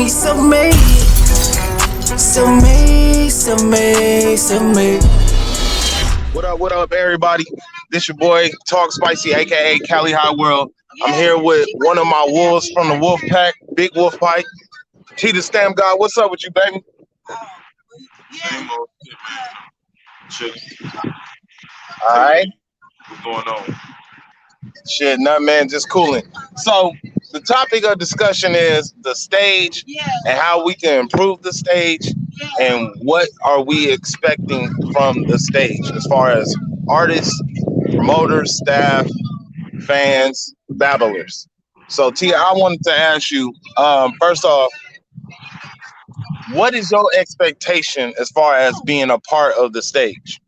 we so made. So made, so made, so made. What up, everybody? This your boy, Talk Spicy, aka Cali Highworld. I'm here with one of my wolves from the Wolf Pack, Big Wolf Pike. T the StampGod, what's up with you, baby? Same old shit, man. Shit. All right. What's going on? Shit, nothing, man, just cooling. So the topic of discussion is the stage and how we can improve the stage and what are we expecting from the stage as far as artists, promoters, staff, fans, battlers. So Tia, I wanted to ask you, first off, what is your expectation as far as being a part of the stage?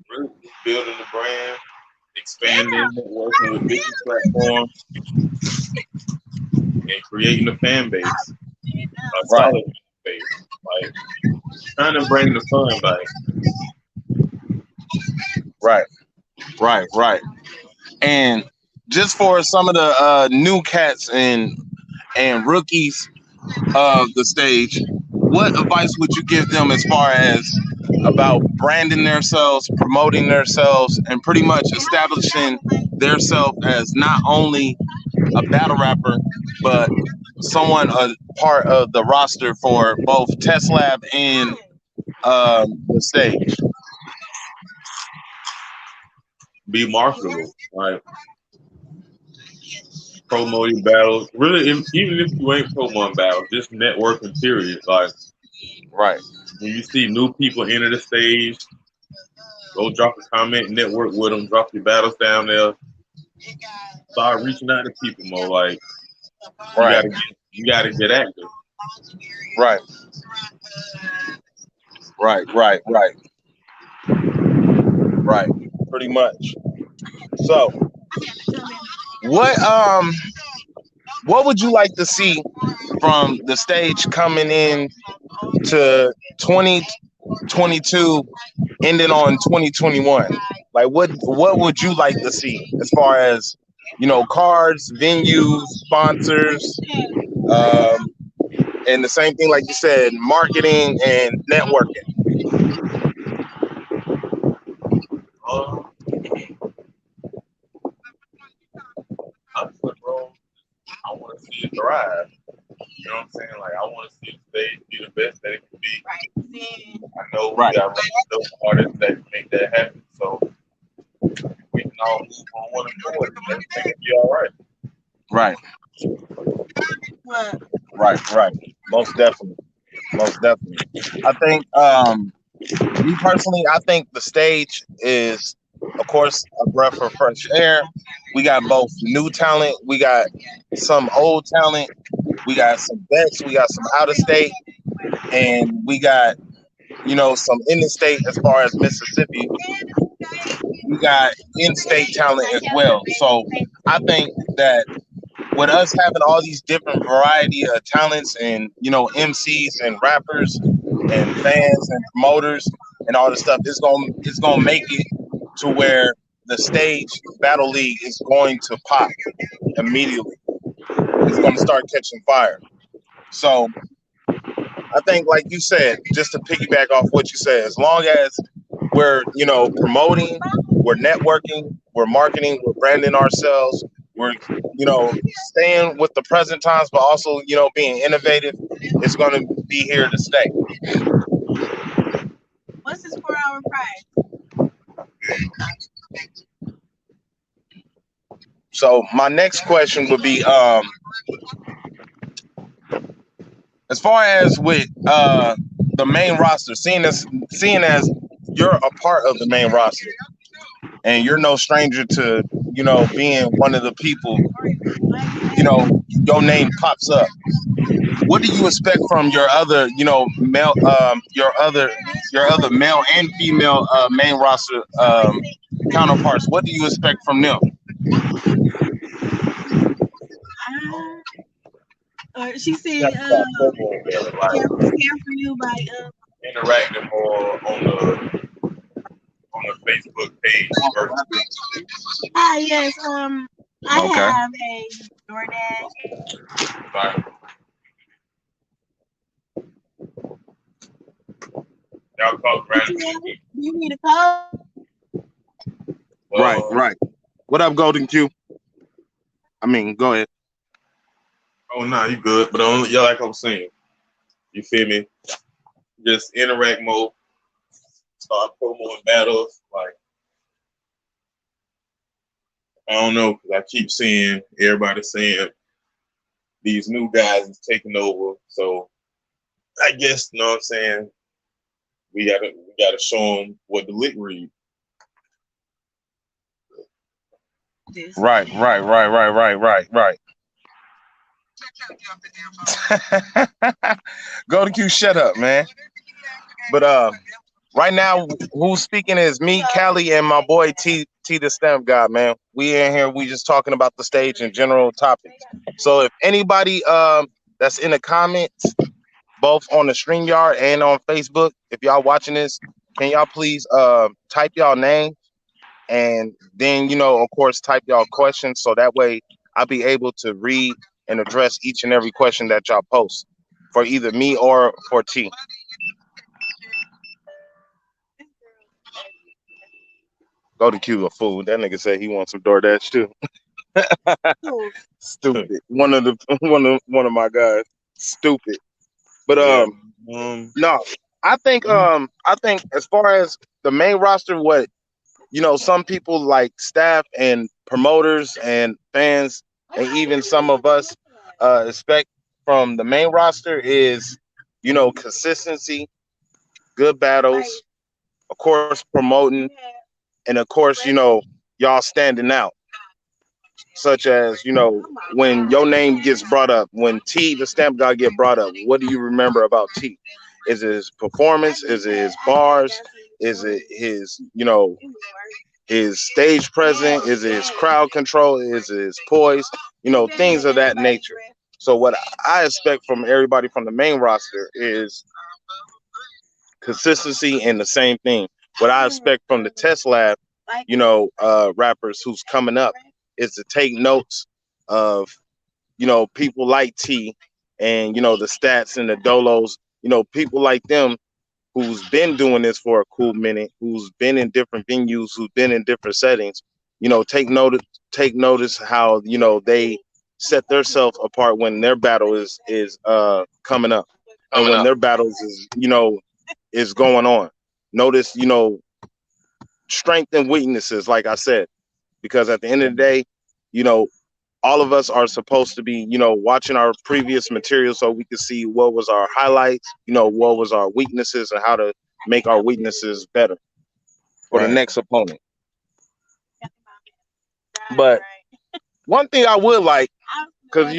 Really building the brand, expanding, working with different platforms, and creating a fan base, a Right, solid fan base. Like trying to bring the fun back. right. And just for some of the new cats and rookies of the stage, what advice would you give them as far as about branding themselves, promoting themselves, and pretty much establishing themselves as not only a battle rapper, but someone a part of the roster for both Test Lab and the stage? Be marketable. Like promoting battles. Really, even if you ain't promoting battles, just networking. Period. Like Right, when you see new people enter the stage, go drop a comment, network with them, drop your battles down there. Start reaching out to people more. Like right, you gotta get active. right, right. Pretty much. So, what what would you like to see from the stage coming in to 2022, ending on 2021? Like, what would you like to see as far as cards, venues, sponsors, um, and the same thing like you said, marketing and networking? Um, Honestly, bro, I want to see it thrive. You know what I'm saying? Like, I want to see the stage be the best that it can be. I know we Right, got those artists that can make that happen. So we can all move on one accord. Everything will be all right. right, right. Most definitely. I think, me personally, I think the stage is, of course, a breath of fresh air. We got both new talent, we got some old talent, we got some vets, we got some out of state, and we got some in the state as far as Mississippi. We got in-state talent as well. So I think that with us having all these different variety of talents and MCs and rappers and fans and promoters and all this stuff, it's gonna make it to where the stage battle league is going to pop immediately. It's going to start catching fire. So I think, like you said, just to piggyback off what you said, as long as we're promoting, we're networking, we're marketing, we're branding ourselves, we're staying with the present times, but also being innovative, it's going to be here to stay. What's this 4-hour prize? So my next question would be, as far as with the main roster, seeing as you're a part of the main roster, and you're no stranger to being one of the people, your name pops up. What do you expect from your other male your other male and female main roster counterparts? What do you expect from them? She said, Care for you by interacting more on the Facebook page. yes. I Okay. have a DoorDash. Sorry. Y'all call Do gratitude. you need a code? Right, right. What up, Golden Q? I mean, go ahead. Oh no, you good. But only yeah, like I was saying, you feel me? Just interact more, start promoting battles. Like I don't know, 'cause I keep seeing everybody saying these new guys is taking over. So I guess you know what I'm saying. We gotta show them what the lick read. This. Right, right, right, right, right, right, right. Golden Q, shut up, man. But right now, who's speaking is me, Cali, and my boy T the Stamp God, man. We in here, we just talking about the stage and general topics. So if anybody that's in the comments, both on the StreamYard and on Facebook, if y'all watching this, can y'all please type y'all name and then of course type y'all questions so that way I'll be able to read and address each and every question that y'all post for either me or for T. Go to Q a fool. That nigga said he wants some DoorDash too. Stupid. One of my guys. Stupid. But Yeah. no. I think as far as the main roster, what some people like staff and promoters and fans and even some of us expect from the main roster is consistency, good battles, of course promoting, and of course y'all standing out, such as when your name gets brought up, when T the Stamp God get brought up, what do you remember about T? Is it his performance? Is it his bars? Is it his his stage presence? Is it his crowd control? Is it his poise? Things of that nature. So what I expect from everybody from the main roster is consistency and the same thing. What I expect from the test lab, rappers who's coming up is to take notes of, people like T and, the stats and the dolos, people like them who's been doing this for a cool minute, who's been in different venues, who's been in different settings, take notice how, they set themselves apart when their battle is coming up and when their battles is going on. Notice, strength and weaknesses, like I said, because at the end of the day, you know, all of us are supposed to be, watching our previous material so we can see what was our highlights, what was our weaknesses and how to make our weaknesses better for the Right. next opponent. But one thing I would like, because,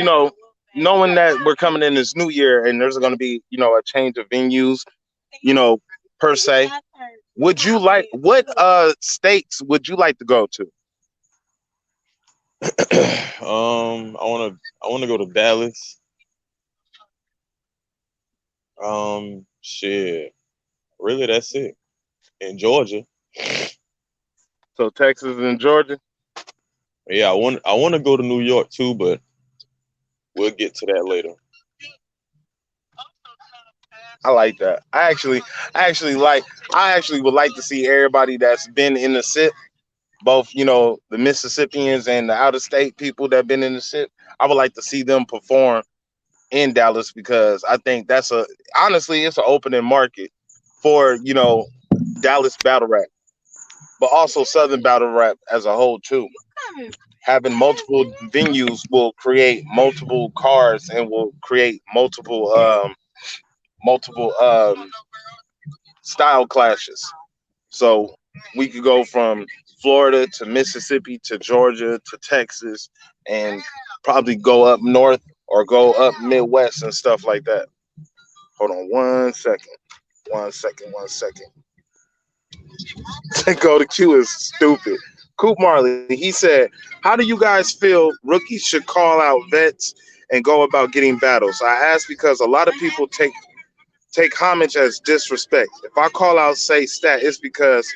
knowing that we're coming in this new year and there's going to be, a change of venues, per se, what states would you like to go to? I wanna go to Dallas. Shit. Really, that's it. In Georgia. So Texas and Georgia? Yeah, I want to go to New York too, but we'll get to that later. I like that. I actually would like to see everybody that's been in the SIP, both, the Mississippians and the out of state people that have been in the SIP. I would like to see them perform in Dallas because I think honestly, it's an opening market for, Dallas battle rap, but also Southern battle rap as a whole too. Having multiple venues will create multiple cars and will create multiple style clashes. So we could go from Florida to Mississippi to Georgia to Texas and probably go up north or go up Midwest and stuff like that. Hold on one second. One second. Go to Q is stupid. Coop Marley, he said, how do you guys feel rookies should call out vets and go about getting battles? I ask because a lot of people take homage as disrespect. If I call out, say, stat, it's because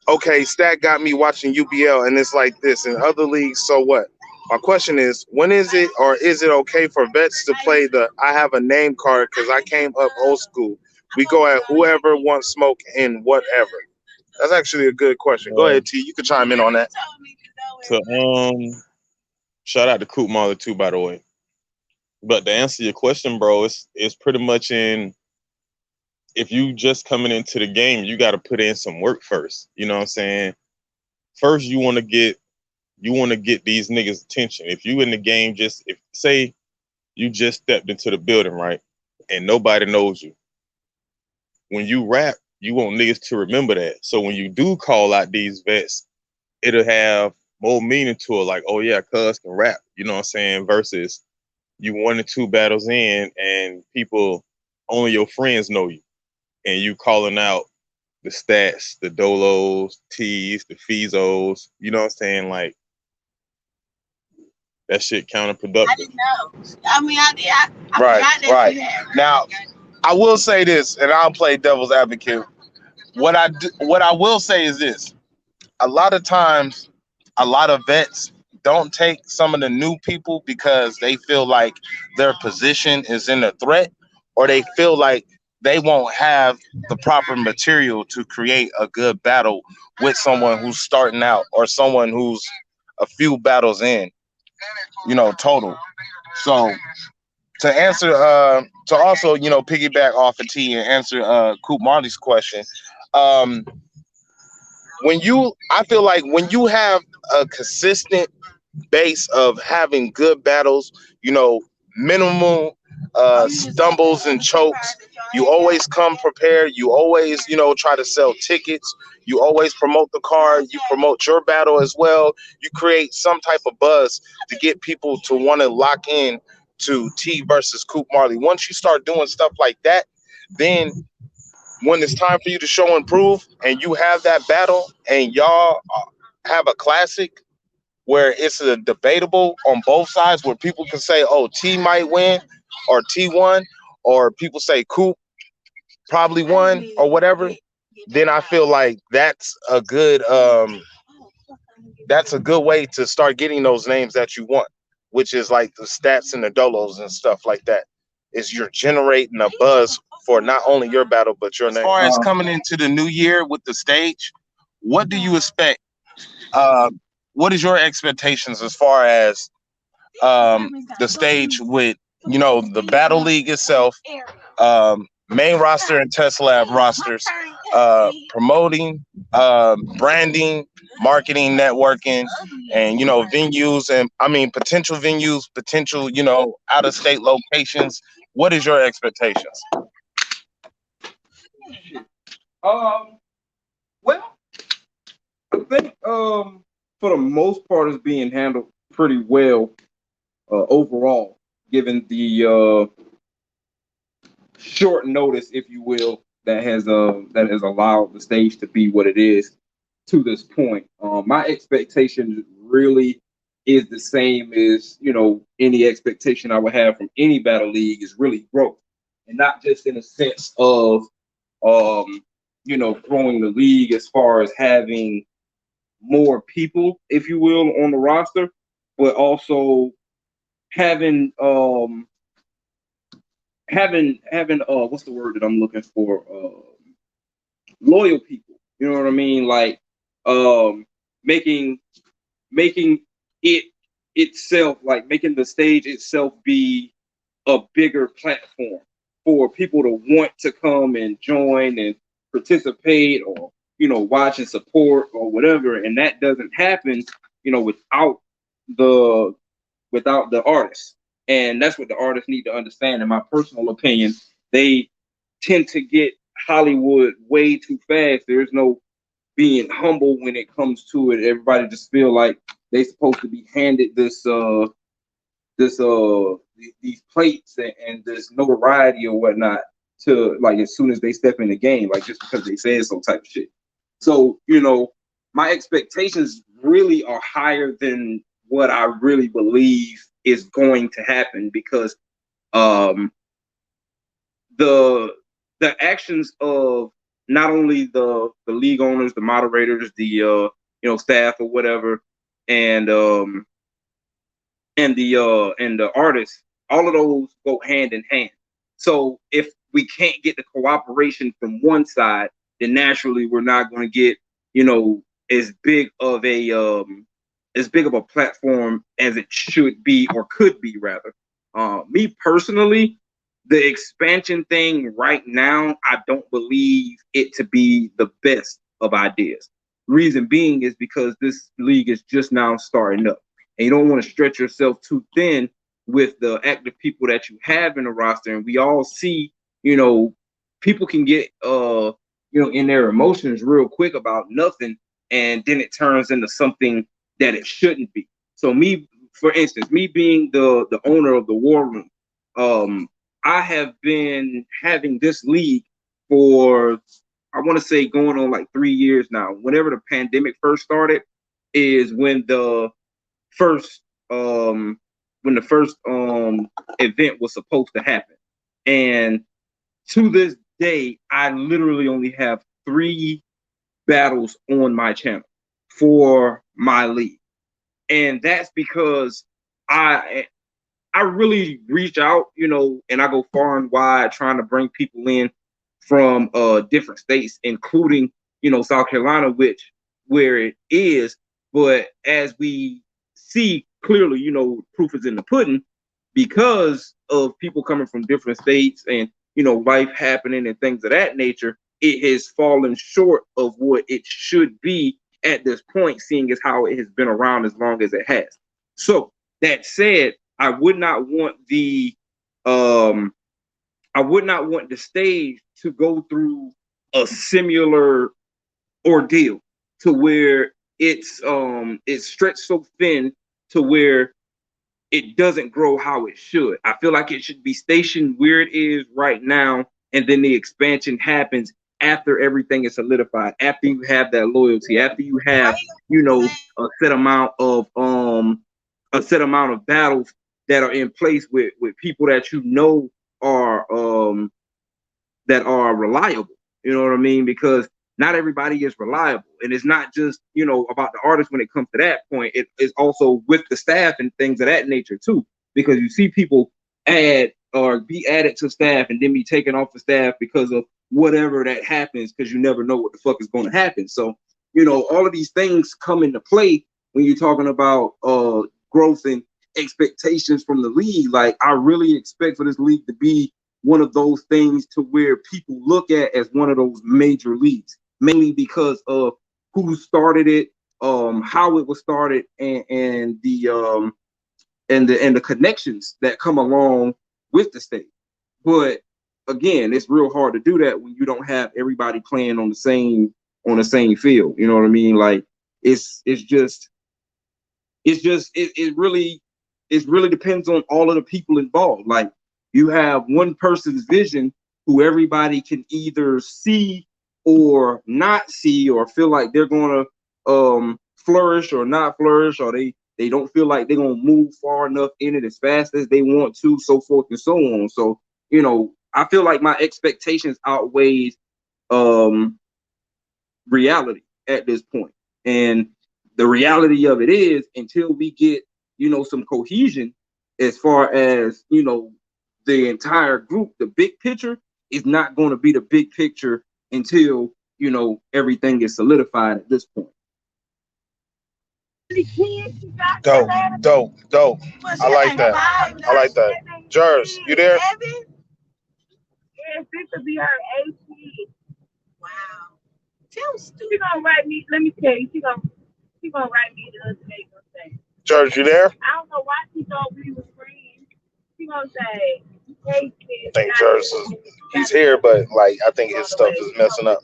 okay, Stat got me watching UBL and it's like this in other leagues, so what? My question is, when is it or is it okay for vets to play the I have a name card because I came up old school? We go at whoever wants smoke and whatever. That's actually a good question. Go Uh, ahead, T. You can chime in on that. to shout out to Coop Marley too, by the way. But to answer your question, bro, it's pretty much in if you just coming into the game, you got to put in some work first. You know what I'm saying? First, you want to get these niggas' attention. If you in the game, just if say you just stepped into the building, right, and nobody knows you. When you rap, you want niggas to remember that. So when you do call out these vets, it'll have more meaning to it. Like, oh yeah, cuz can rap. You know what I'm saying? Versus you 1 or 2 battles in, and people only your friends know you, and you calling out the stats, the dolos, T's, the Phezos. You know what I'm saying? Like that shit I counterproductive. didn't know. I mean, I did. I Right, forgot that right. you had. Now, I will say this, and I'll play devil's advocate. What I will say is this: a lot of times, a lot of vets don't take some of the new people because they feel like their position is in a threat, or they feel like they won't have the proper material to create a good battle with someone who's starting out or someone who's a few battles in, total. So to answer, to also, piggyback off of T and answer Coop Marley's question, um, I feel like when you have a consistent base of having good battles, minimal stumbles and chokes. You always come prepared. You always, try to sell tickets. You always promote the card. You promote your battle as well. You create some type of buzz to get people to want to lock in to T versus Coop Marley. Once you start doing stuff like that, then when it's time for you to show and prove and you have that battle and y'all have a classic where it's a debatable on both sides where people can say, oh, T might win or T won, or people say Coop probably won or whatever, then I feel like that's a good way to start getting those names that you want, which is like the stats and the dolos and stuff like that. Is you're generating a buzz for not only your battle but your name. As far as coming into the new year with the stage, what do you expect? Uh, what is your expectations as far as the stage with the battle league itself, main roster and test lab rosters, promoting, branding, marketing, networking, and venues and potential venues, potential out of state locations. What is your expectations? Well, I think for the most part it's being handled pretty well overall, given the short notice, if you will, that has allowed the stage to be what it is to this point. My expectation really is the same as any expectation I would have from any battle league is really growth, and not just in a sense of growing the league as far as having more people, if you will, on the roster, but also having what's the word that I'm looking for? Loyal people. You know what I mean? Like making it itself, like making the stage itself be a bigger platform for people to want to come and join and participate or watch and support or whatever. And that doesn't happen the without the artists. And that's what the artists need to understand. In my personal opinion, they tend to get Hollywood way too fast. There's no being humble when it comes to it. Everybody just feel like they're supposed to be handed these plates and this notoriety or whatnot to, like, as soon as they step in the game, like just because they said so type of shit. So, my expectations really are higher than what I really believe is going to happen, because the actions of not only the league owners, the moderators, the staff or whatever, and the artists, all of those go hand in hand. So if we can't get the cooperation from one side, then naturally we're not going to get as big of a platform as it should be, or could be rather. Me personally, the expansion thing right now, I don't believe it to be the best of ideas. Reason being is because this league is just now starting up, and you don't want to stretch yourself too thin with the active people that you have in the roster. And we all see, people can get in their emotions real quick about nothing, and then it turns into something that it shouldn't be. So me, for instance, me being the owner of the War Room, I have been having this league for, I want to say, going on like 3 years now. Whenever the pandemic first started is when the first event was supposed to happen. And to this day, I literally only have 3 battles on my channel for my league. And that's because I really reach out, and I go far and wide trying to bring people in from different states, including, South Carolina, where it is. But as we see clearly, proof is in the pudding, because of people coming from different states and, life happening and things of that nature, it has fallen short of what it should be at this point, seeing as how it has been around as long as it has. So that said, I would not want the stage to go through a similar ordeal to where it's stretched so thin to where it doesn't grow how it should. I feel like it should be stationed where it is right now, and then the expansion happens after everything is solidified, after you have that loyalty, after you have, a set amount of battles that are in place with people that are reliable. You know what I mean? Because not everybody is reliable, and it's not just about the artist when it comes to that point. It's also with the staff and things of that nature too, because you see people add or be added to staff and then be taken off the staff because of whatever that happens, because you never know what the fuck is going to happen. So all of these things come into play when you're talking about growth and expectations from the league. Like, I really expect for this league to be one of those things to where people look at as one of those major leagues, mainly because of who started it, how it was started, and the connections that come along with the state. But again, it's real hard to do that when you don't have everybody playing on the same field. You know what I mean? Like, it really depends on all of the people involved. Like, you have one person's vision who everybody can either see or not see, or feel like they're going to flourish or not flourish, or they don't feel like they're going to move far enough in it as fast as they want to, so forth and so on. So, I feel like my expectations outweighs reality at this point. And the reality of it is, until we get, some cohesion as far as, the entire group, the big picture is not going to be the big picture until, everything is solidified at this point. Dope. I like that. Jers, you there? Yes, this will be her 18th. Wow. She gonna write me. Let me tell you, she gonna write me the other day. Jers, you there? I don't know why she thought we was friends. She gonna say, "Hey, kid." I think Jers he's here, but like, I think his stuff is messing up.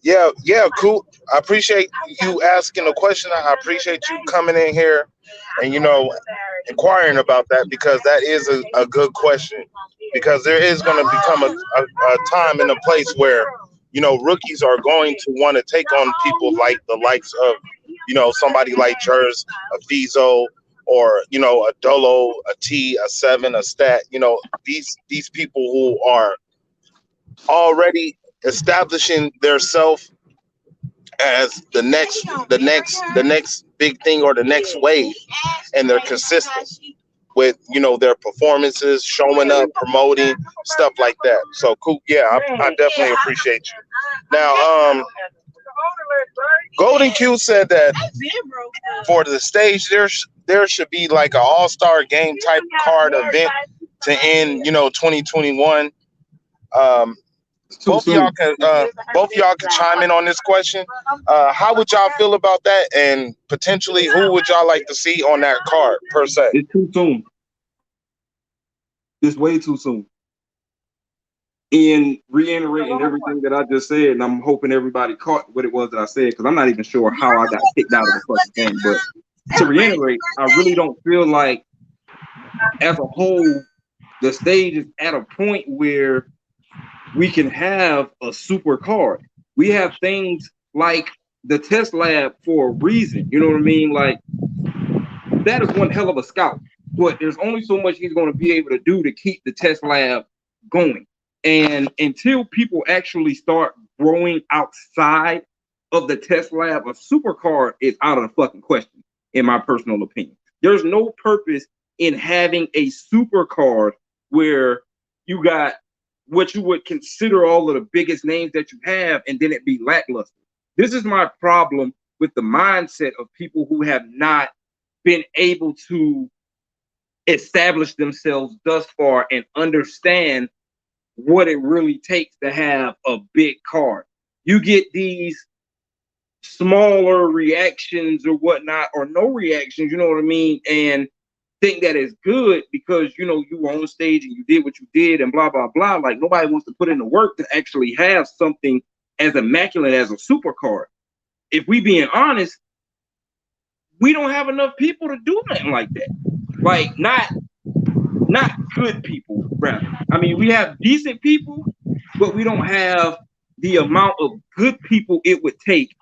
Yeah, cool. I appreciate you asking a question. I appreciate you coming in here and inquiring about that, because that is a good question. Because there is going to become a time and a place where rookies are going to want to take on people like the likes of somebody like Jers, a Phezzo, or a Dolo, a T, a Seven, a Stat. These people who are already establishing their self as the next big thing or the next wave, and they're consistent with their performances, showing up, promoting stuff like that. So cool, yeah, I definitely appreciate you. Now, Golden Q said that for the stage, there should be like an all-star game type card event to end 2021. Both of y'all can chime in on this question. How would y'all feel about that, and potentially who would y'all like to see on that card per se? It's too soon. It's way too soon. In reiterating everything that I just said, and I'm hoping everybody caught what it was that I said, because I'm not even sure how I got kicked out of the fucking game. But to reiterate, I really don't feel like, as a whole, the stage is at a point where we can have a super card. We have things like the test lab for a reason. You know what I mean? Like, that is one hell of a scout, but there's only so much he's going to be able to do to keep the test lab going. And until people actually start growing outside of the test lab, a super card is out of the fucking question, in my personal opinion. There's no purpose in having a super card where you got what you would consider all of the biggest names that you have, and then it be lackluster. This is my problem with the mindset of people who have not been able to establish themselves thus far and understand what it really takes to have a big card. You get these smaller reactions or whatnot, or no reactions, you know what I mean, and think that is good because you were on stage and you did what you did and blah blah blah. Like, nobody wants to put in the work to actually have something as immaculate as a super card. If we being honest, we don't have enough people to do nothing like that. Like, not good people, rather. I mean, we have decent people, but we don't have the amount of good people it would take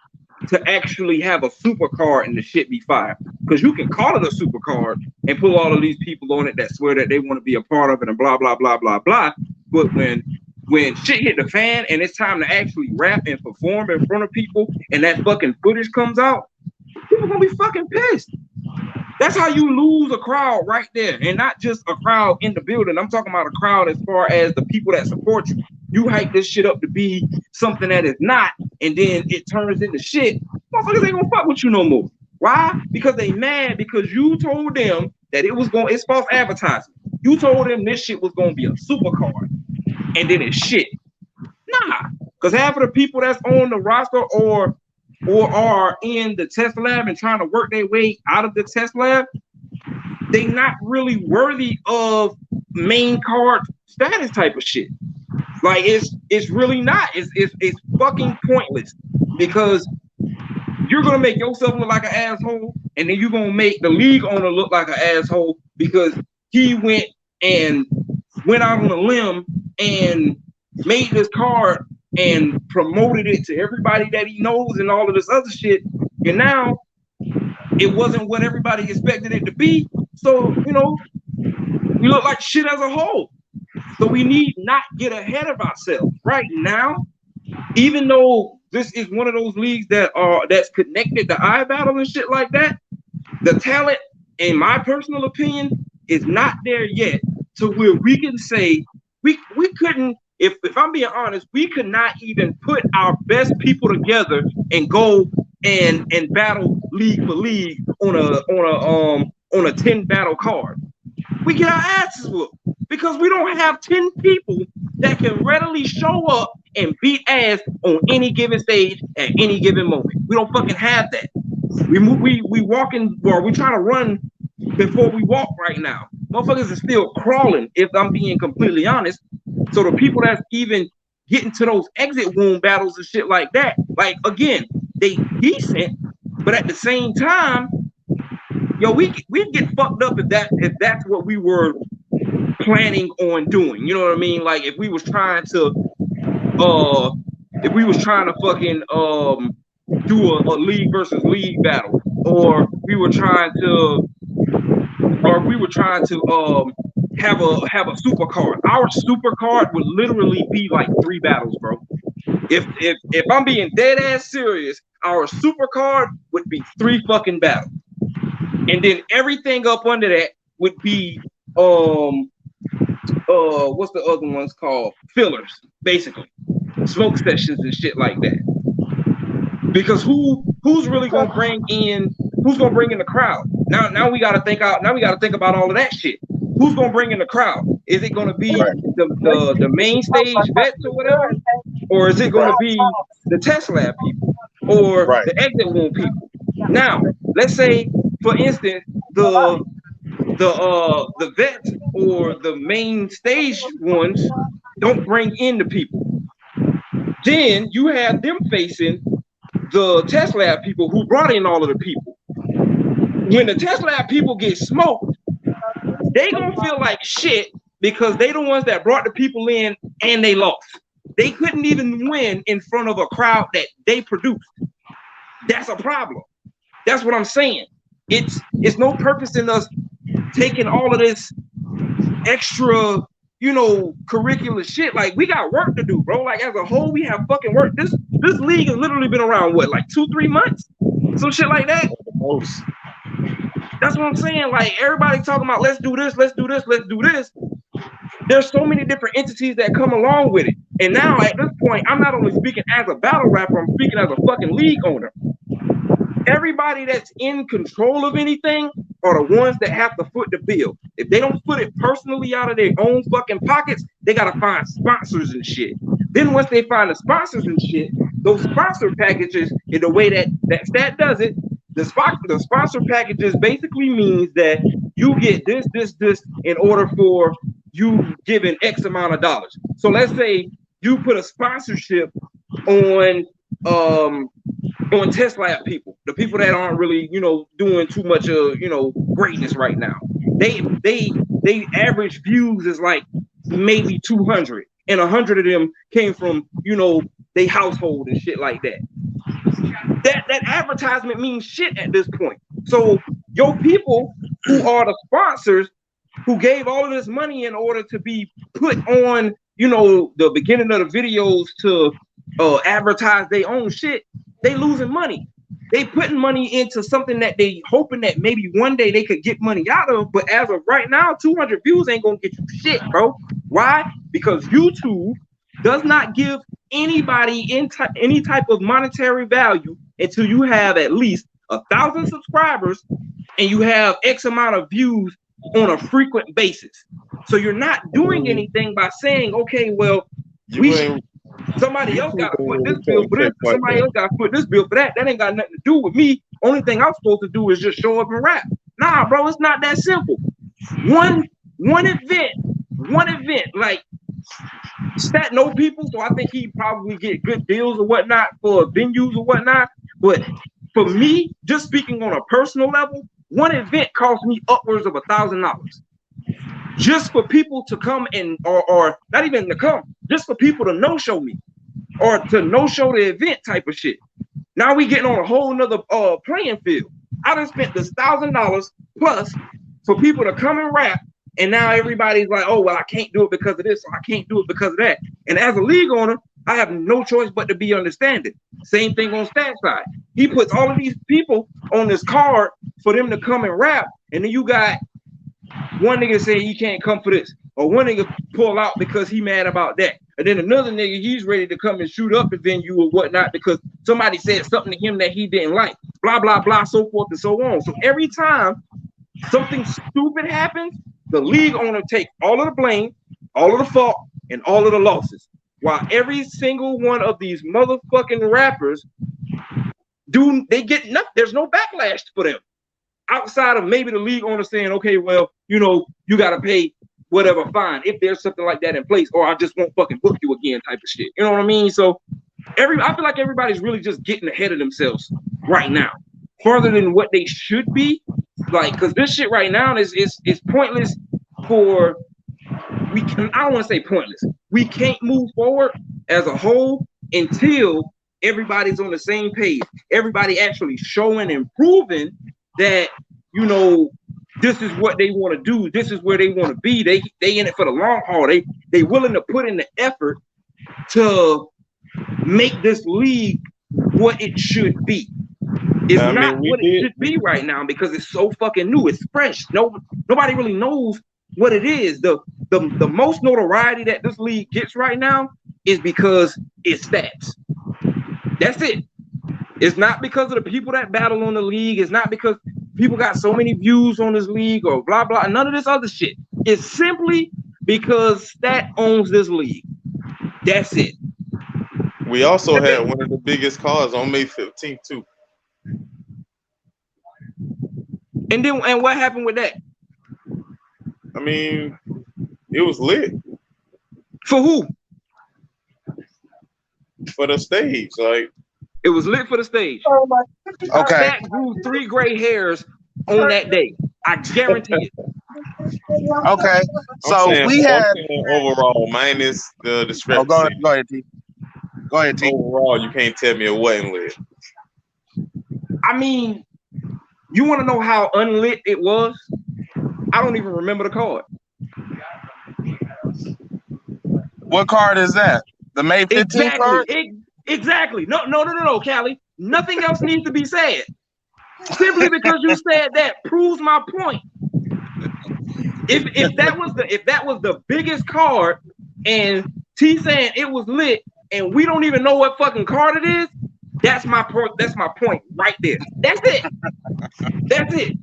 to actually have a super card and the shit be fire. Because you can call it a super card and put all of these people on it that swear that they want to be a part of it and blah blah blah blah blah. But when shit hit the fan and it's time to actually rap and perform in front of people and that fucking footage comes out, people gonna be fucking pissed. That's how you lose a crowd right there. And not just a crowd in the building. I'm talking about a crowd as far as the people that support you. You hype this shit up to be something that is not, and then it turns into shit. Motherfuckers ain't gonna fuck with you no more. Why? Because they mad because you told them that it's false advertising. You told them this shit was gonna be a super card, and then it's shit. Nah, because half of the people that's on the roster or are in the test lab and trying to work their way out of the test lab, they not really worthy of main card status type of shit. Like, it's really not. It's fucking pointless, because you're gonna make yourself look like an asshole, and then you're gonna make the league owner look like an asshole because he went out on a limb and made this card and promoted it to everybody that he knows and all of this other shit. And now it wasn't what everybody expected it to be. So, we look like shit as a whole. So we need not get ahead of ourselves right now, even though this is one of those leagues that's connected to iBattle and shit like that. The talent, in my personal opinion, is not there yet to where we can say we couldn't. If I'm being honest, we could not even put our best people together and go and battle league for league on a 10 battle card. We get our asses whooped because we don't have 10 people that can readily show up and beat ass on any given stage at any given moment. We don't fucking have that. We walking, or we trying to run before we walk right now. Motherfuckers are still crawling, if I'm being completely honest. So the people that's even getting to those exit wound battles and shit like that, like, again, they decent, but at the same time, we get fucked up if that's what we were planning on doing. You know what I mean? Like, if we was trying to fucking do a league versus league battle, or we were trying to have a super card. Our super card would literally be like 3 battles, bro. If I'm being dead ass serious, our super card would be 3 fucking battles. And then everything up under that would be what's the other ones called? Fillers, basically. Smoke sessions and shit like that. Because who's really gonna bring in the crowd? Now we gotta think about all of that shit. Who's gonna bring in the crowd? Is it gonna be the main stage vets or whatever? Or is it gonna be the test lab people or the exit wound people? Now, let's say, for instance, the vets or the main stage ones don't bring in the people. Then you have them facing the test lab people who brought in all of the people. When the test lab people get smoked, they gonna feel like shit because they the ones that brought the people in and they lost. They couldn't even win in front of a crowd that they produced. That's a problem. That's what I'm saying. It's no purpose in us taking all of this extra, curricular shit. Like, we got work to do, bro. Like, as a whole, we have fucking work. This league has literally been around, what, like 2-3 months? Some shit like that. That's what I'm saying. Like, everybody talking about let's do this, let's do this, let's do this. There's so many different entities that come along with it. And now at this point, I'm not only speaking as a battle rapper, I'm speaking as a fucking league owner. Everybody that's in control of anything are the ones that have to foot the bill. If they don't foot it personally out of their own fucking pockets, they gotta find sponsors and shit. Then once they find the sponsors and shit, those sponsor packages, in the way that Stat does it, the sponsor packages basically means that you get this in order for you giving X amount of dollars. So let's say you put a sponsorship on test lab people, the people that aren't really, doing too much of, greatness right now. They average views is like maybe 200, and 100 of them came from, they household and shit like that. That advertisement means shit at this point. So your people who are the sponsors, who gave all of this money in order to be put on, the beginning of the videos to advertise their own shit, they losing money. They putting money into something that they hoping that maybe one day they could get money out of. But as of right now, 200 views ain't gonna get you shit, bro. Why? Because YouTube does not give anybody any type of monetary value until you have at least 1,000 subscribers and you have X amount of views on a frequent basis. So you're not doing anything by saying, okay, well, somebody else got to put this bill for this, somebody else got to put this bill for that. That ain't got nothing to do with me. Only thing I'm supposed to do is just show up and rap. Nah, bro, it's not that simple. One event, like Stat know people, so I think he probably get good deals or whatnot for venues or whatnot. But for me, just speaking on a personal level, one event cost me upwards of $1,000 just for people to come and or not even to come, just for people to no-show me or to no-show the event type of shit. Now we getting on a whole nother playing field. I done spent this $1,000 plus for people to come and rap, and now everybody's like, oh, well, I can't do it because of this, or I can't do it because of that. And as a league owner, I have no choice but to be understanding. Same thing on Stat side. He puts all of these people on this card for them to come and rap, and then you got one nigga saying he can't come for this, or one nigga pull out because he mad about that, and then another nigga, he's ready to come and shoot up a venue or whatnot because somebody said something to him that he didn't like, blah, blah, blah, so forth and so on. So every time something stupid happens, the league owner takes all of the blame, all of the fault, and all of the losses, while every single one of these motherfucking rappers they get nothing. There's no backlash for them outside of maybe the league owner saying, okay, well, you got to pay whatever fine if there's something like that in place, or I just won't fucking book you again type of shit. You know what I mean? So I feel like everybody's really just getting ahead of themselves right now, further than what they should be. Like, because this shit right now is pointless for, I don't want to say pointless. We can't move forward as a whole until everybody's on the same page. Everybody actually showing and proving that, this is what they want to do. This is where they want to be. They in it for the long haul. They willing to put in the effort to make this league what it should be. It's not what it should be right now because it's so fucking new. It's fresh. Nobody really knows what it is. The most notoriety that this league gets right now is because it's stats. That's it. It's not because of the people that battle on the league. It's not because people got so many views on this league or blah blah. None of this other shit. It's simply because Stat owns this league. That's it. We also had one of the biggest cards on May 15th too. And what happened with that? I mean, it was lit. For who? For the stage, like it was lit for the stage. Okay. Stat grew 3 gray hairs on that day. I guarantee it. Okay. So we had overall minus the discrepancy. Oh, go ahead, T. Go ahead, T. Overall, you can't tell me it wasn't lit. I mean, you want to know how unlit it was? I don't even remember the card. What card is that? The May 15th card? Exactly. No, Cali. Nothing else needs to be said. Simply because you said that proves my point. If that was the biggest card and T saying it was lit and we don't even know what fucking card it is, that's my point right there. That's it. That's it.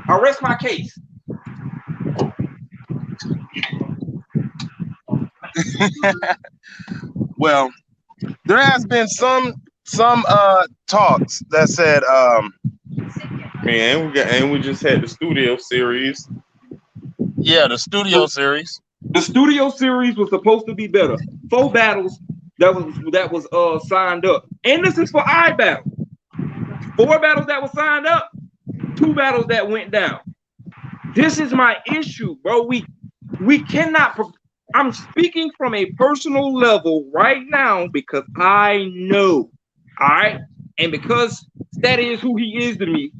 I rest my case. Well, there has been some talks that said man, we just had the studio series. Yeah, the studio series. The studio series was supposed to be better. 4 battles that was signed up. And this is for iBattle. 4 battles that was signed up, 2 battles that went down. This is my issue, bro. We cannot. I'm speaking from a personal level right now because I know, all right? And because that is who he is to me,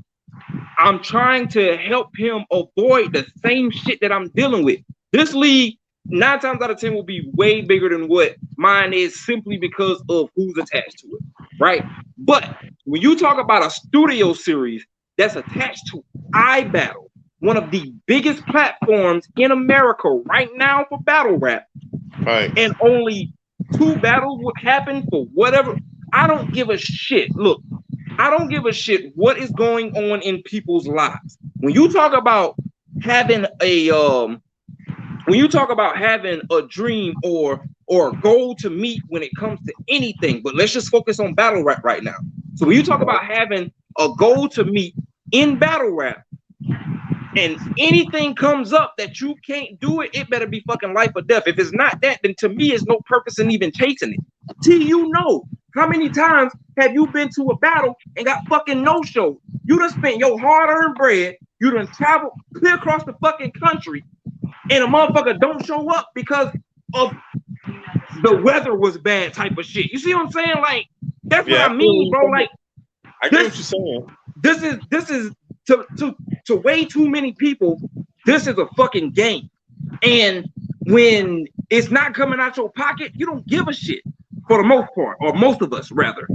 I'm trying to help him avoid the same shit that I'm dealing with. This league, 9 times out of 10, will be way bigger than what mine is simply because of who's attached to it, right? But when you talk about a studio series that's attached to iBattle, one of the biggest platforms in America right now for battle rap, right? And only 2 battles would happen for whatever. I don't give a shit. Look, I don't give a shit what is going on in people's lives. When you talk about having a dream or a goal to meet when it comes to anything, but let's just focus on battle rap right now. So when you talk about having a goal to meet in battle rap, and anything comes up that you can't do it, it better be fucking life or death. If it's not that, then to me, it's no purpose in even chasing it. T, you know, how many times have you been to a battle and got fucking no-show? You done spent your hard-earned bread, you done traveled clear across the fucking country, and a motherfucker don't show up because of the weather was bad type of shit. You see what I'm saying? Like, that's what I mean, bro. Like, I get what you're saying. This is to way too many people, this is a fucking game. And when it's not coming out your pocket, you don't give a shit for the most part, or most of us rather.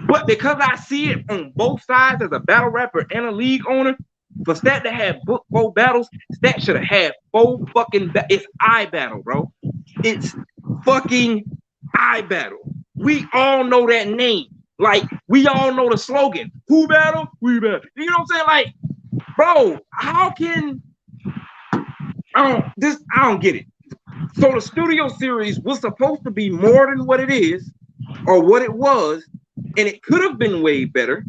But because I see it on both sides as a battle rapper and a league owner, for Stat to have booked 4 battles, Stat should have had 4 fucking it's iBattle, bro. It's fucking iBattle. We all know that name. Like, we all know the slogan. Who battle? We battle. You know what I'm saying? Like, bro, how can I don't get it. So the studio series was supposed to be more than what it is or what it was, and it could have been way better,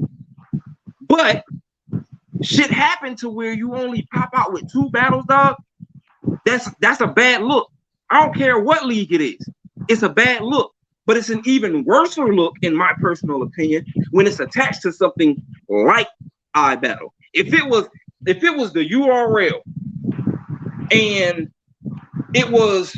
but shit happened to where you only pop out with 2 battles, dog. That's a bad look. I don't care what league it is. It's a bad look. But it's an even worse look, in my personal opinion, when it's attached to something like iBattle. If it was the URL and it was,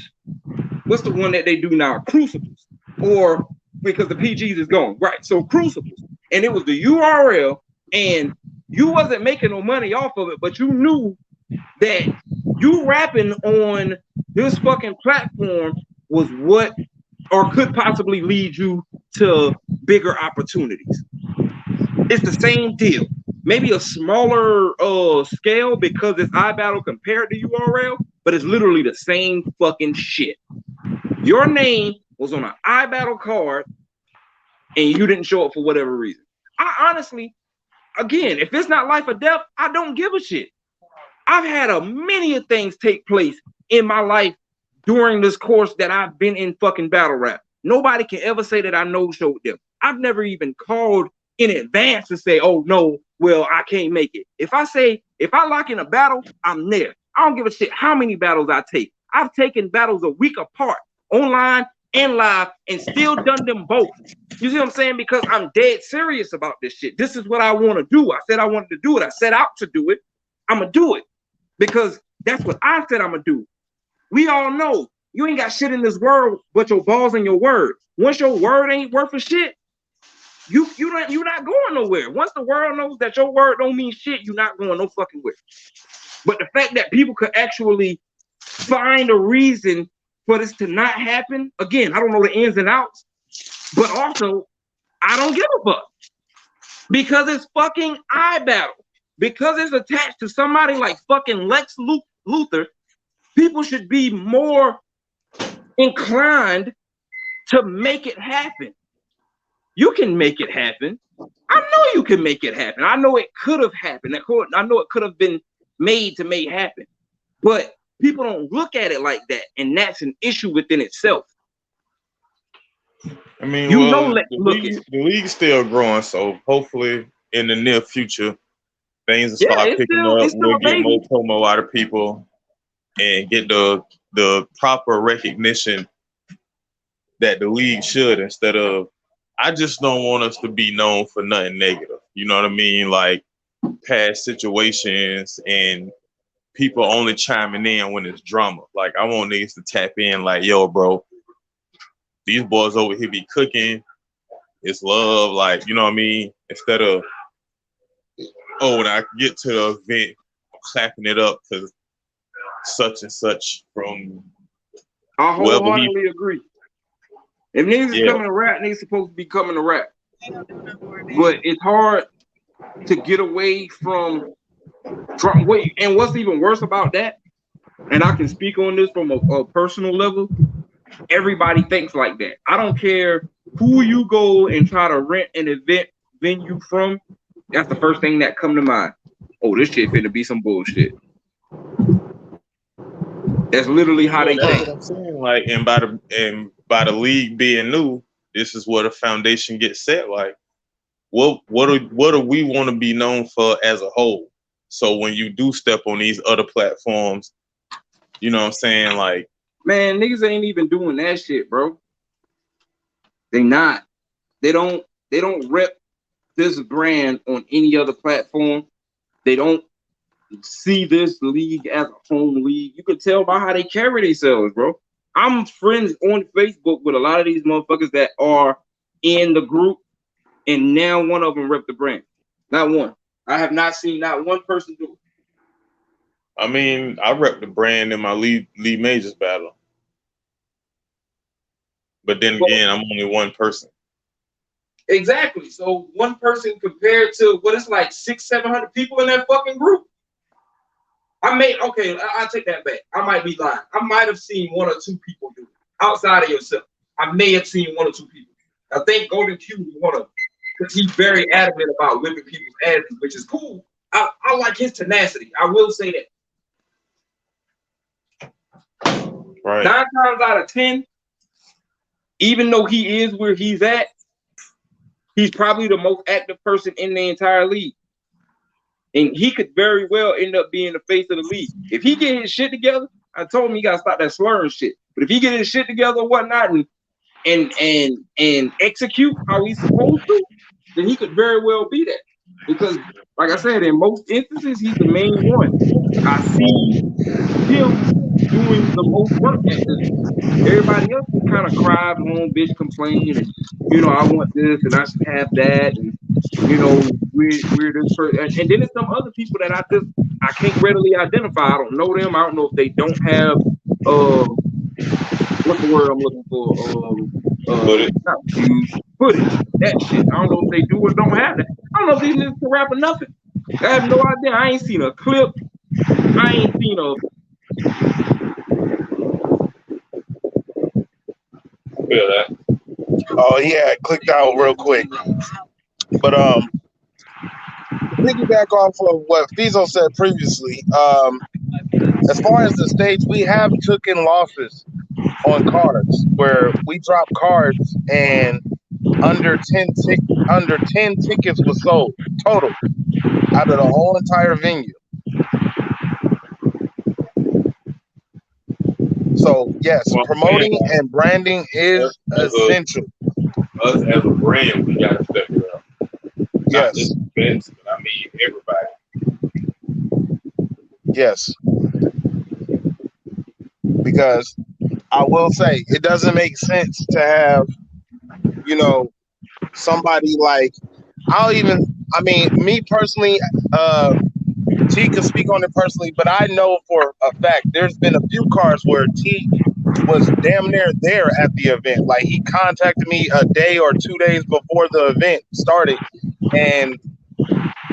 what's the one that they do now? Crucibles, or because the PGs is gone, right? So Crucibles, and it was the URL and You wasn't making no money off of it, but you knew that you rapping on this fucking platform was what or could possibly lead you to bigger opportunities. It's the same deal. Maybe a smaller scale because it's iBattle compared to URL, but it's literally the same fucking shit. Your name was on an iBattle card and you didn't show up for whatever reason. I honestly, again, if it's not life or death, I don't give a shit. I've had a many of things take place in my life during this course that I've been in fucking battle rap. Nobody can ever say that I no-showed them. I've never even called in advance to say, oh no, well, I can't make it. If I lock in a battle, I'm there. I don't give a shit how many battles I take. I've taken battles a week apart, online and live, and still done them both. You see what I'm saying? Because I'm dead serious about this shit. This is what I want to do. I said I wanted to do it. I set out to do it. I'm going to do it because that's what I said I'm going to do. We all know you ain't got shit in this world but your balls and your word. Once your word ain't worth a shit, you're not going nowhere. Once the world knows that your word don't mean shit, you're not going no fucking where. But the fact that people could actually find a reason for this to not happen, again, I don't know the ins and outs, but also I don't give a fuck because it's fucking iBattle. Because it's attached to somebody like fucking Lex Luthor, people should be more inclined to make it happen. You can make it happen. I know you can make it happen. I know it could have happened. I know it could have been made to make happen. But people don't look at it like that, and that's an issue within itself. I mean, You well, know, the league's still growing, so hopefully in the near future, things will start picking up. We'll get more promo out of people and get the proper recognition that the league should, instead of, I just don't want us to be known for nothing negative. You know what I mean? Like past situations and people only chiming in when it's drama. Like I want niggas to tap in like, yo, bro, these boys over here be cooking. It's love. Like, you know what I mean? Instead of, oh, when I get to the event, I'm clapping it up because such and such from. I wholeheartedly agree. If niggas is coming to rap, niggas supposed to be coming to rap. But it's hard to get away from wait. And what's even worse about that, and I can speak on this from a personal level, everybody thinks like that. I don't care who you go and try to rent an event venue from. That's the first thing that come to mind. Oh, this shit finna be some bullshit. That's literally how they think. What I'm saying. Like, and by the league being new, this is where the foundation gets set. Like, what do we want to be known for as a whole? So when you do step on these other platforms, you know what I'm saying? Like, man, niggas ain't even doing that shit, bro. They not. They don't rep this brand on any other platform. They don't see this league as a home league. You could tell by how they carry themselves, bro. I'm friends on Facebook with a lot of these motherfuckers that are in the group, and now one of them rep the brand. Not one. I have not seen not one person do it. I mean, I rep the brand in my lead majors battle. But then again, I'm only one person. Exactly. So one person compared to what it's like 600-700 people in that fucking group. I'll take that back. I might be lying. I might have seen one or two people do it outside of yourself. I may have seen one or two people. I think Golden Q was one of them because he's very adamant about whipping people's asses, which is cool. I like his tenacity. I will say that. Right. 9 times out of 10, even though he is where he's at, he's probably the most active person in the entire league. And he could very well end up being the face of the league. If he get his shit together, I told him he gotta stop that slurring shit. But if he get his shit together or whatnot and execute how he's supposed to, then he could very well be that. Because, like I said, in most instances, he's the main one. I see him doing the most work at this. Everybody else kind of cry, moan, bitch, complain, and I want this and I should have that, and you know, we're this person, and then there's some other people that I can't readily identify. I don't know them. I don't know if they don't have what's the word I'm looking for? Footage. Not views, footage. That shit. I don't know if they do or don't have that. I don't know if these niggas can rap or nothing. I have no idea. I ain't seen a clip. I ain't seen a. I feel that. Oh yeah, clicked out real quick. But piggyback off of what Phezzo said previously, as far as the stage, we have taken losses on cards where we drop cards and under 10 tickets was sold total out of the whole entire venue. So yes, Well, promoting and branding is essential. Us as a brand, we gotta step it up. Yes. Not just events, but I mean everybody. Yes. Because I will say it doesn't make sense to have, you know, somebody like me personally, T can speak on it personally, but I know for a fact there's been a few cars where T was damn near there at the event. Like he contacted me a day or 2 days before the event started, and